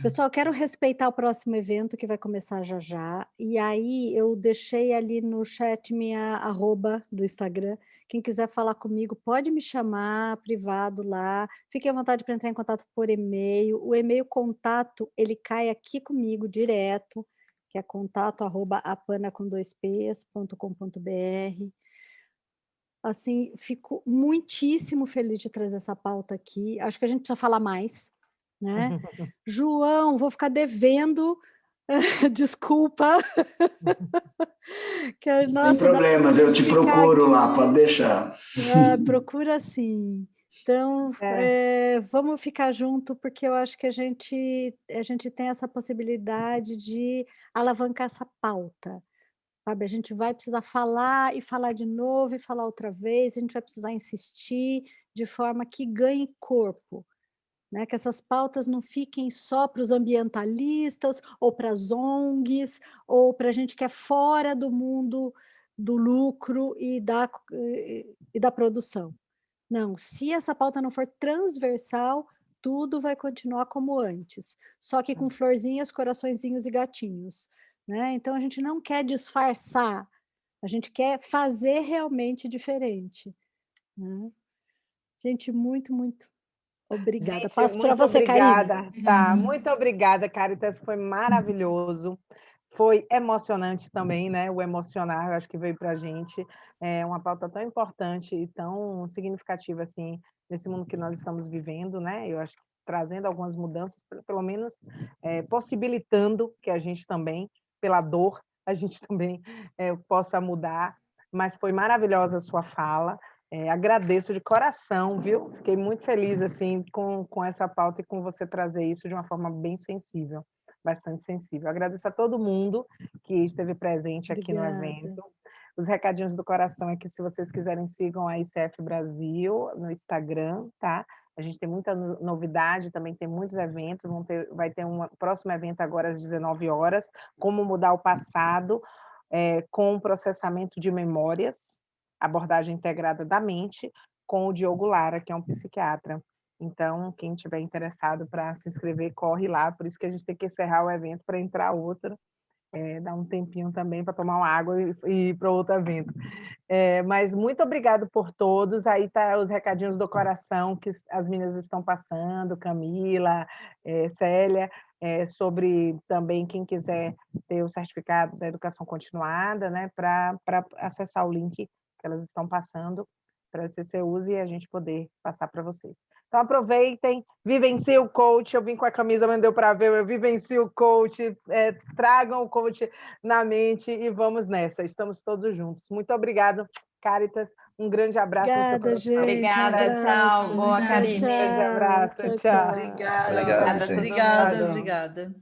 Pessoal, quero respeitar o próximo evento que vai começar já já, e aí eu deixei ali no chat minha arroba do Instagram. Quem quiser falar comigo pode me chamar privado lá, fique à vontade para entrar em contato por e-mail. O e-mail contato, ele cai aqui comigo direto, que é contato@apana.com.br. Assim, fico muitíssimo feliz de trazer essa pauta aqui. Acho que a gente precisa falar mais, né? João, vou ficar devendo, desculpa. Que, Sem problemas, eu te procuro lá, pode deixar. Procura sim. Então, vamos ficar junto, porque eu acho que a gente tem essa possibilidade de alavancar essa pauta. Sabe, a gente vai precisar falar e falar de novo e falar outra vez, a gente vai precisar insistir de forma que ganhe corpo, né? Que essas pautas não fiquem só para os ambientalistas ou para as ONGs ou para a gente que é fora do mundo do lucro e da produção. Não, se essa pauta não for transversal, tudo vai continuar como antes, só que com florzinhas, coraçõezinhos e gatinhos, né? Então, a gente não quer disfarçar, a gente quer fazer realmente diferente, né? Gente, muito, muito obrigada. Gente, Passo para muito você, obrigada. Karine. Tá, muito obrigada, Caritas, foi maravilhoso. Foi emocionante também, né? O emocionar, eu acho que veio para a gente. É uma pauta tão importante e tão significativa, assim, nesse mundo que nós estamos vivendo, né? Eu acho que trazendo algumas mudanças, pelo menos possibilitando que a gente também, pela dor, a gente também possa mudar. Mas foi maravilhosa a sua fala. Agradeço de coração, viu? Fiquei muito feliz assim com essa pauta e com você trazer isso de uma forma bem sensível, bastante sensível. Agradeço a todo mundo que esteve presente aqui no evento. Os recadinhos do coração é que, se vocês quiserem, sigam a ICF Brasil no Instagram, tá? A gente tem muita novidade, também tem muitos eventos, vai ter um próximo evento agora às 19 horas, como mudar o passado com o processamento de memórias, abordagem integrada da mente, com o Diogo Lara, que é um psiquiatra. Então, quem tiver interessado para se inscrever, corre lá, por isso que a gente tem que encerrar o evento para entrar outro, dar um tempinho também para tomar uma água e ir para outro evento. Mas muito obrigado por todos, aí tá os recadinhos do coração que as meninas estão passando, Camila, Célia, sobre também quem quiser ter o certificado da educação continuada, né, para acessar o link que elas estão passando para a CCUS e a gente poder passar para vocês. Então, aproveitem, vivenciem o coach, eu vim com a camisa, mas não deu para ver, eu vivencio o coach, tragam o coach na mente e vamos nessa, estamos todos juntos. Muito obrigada, Caritas, um grande abraço. Obrigada, gente. Obrigada, tchau. Boa, Karine. Grande abraço, tchau. Obrigada, obrigada.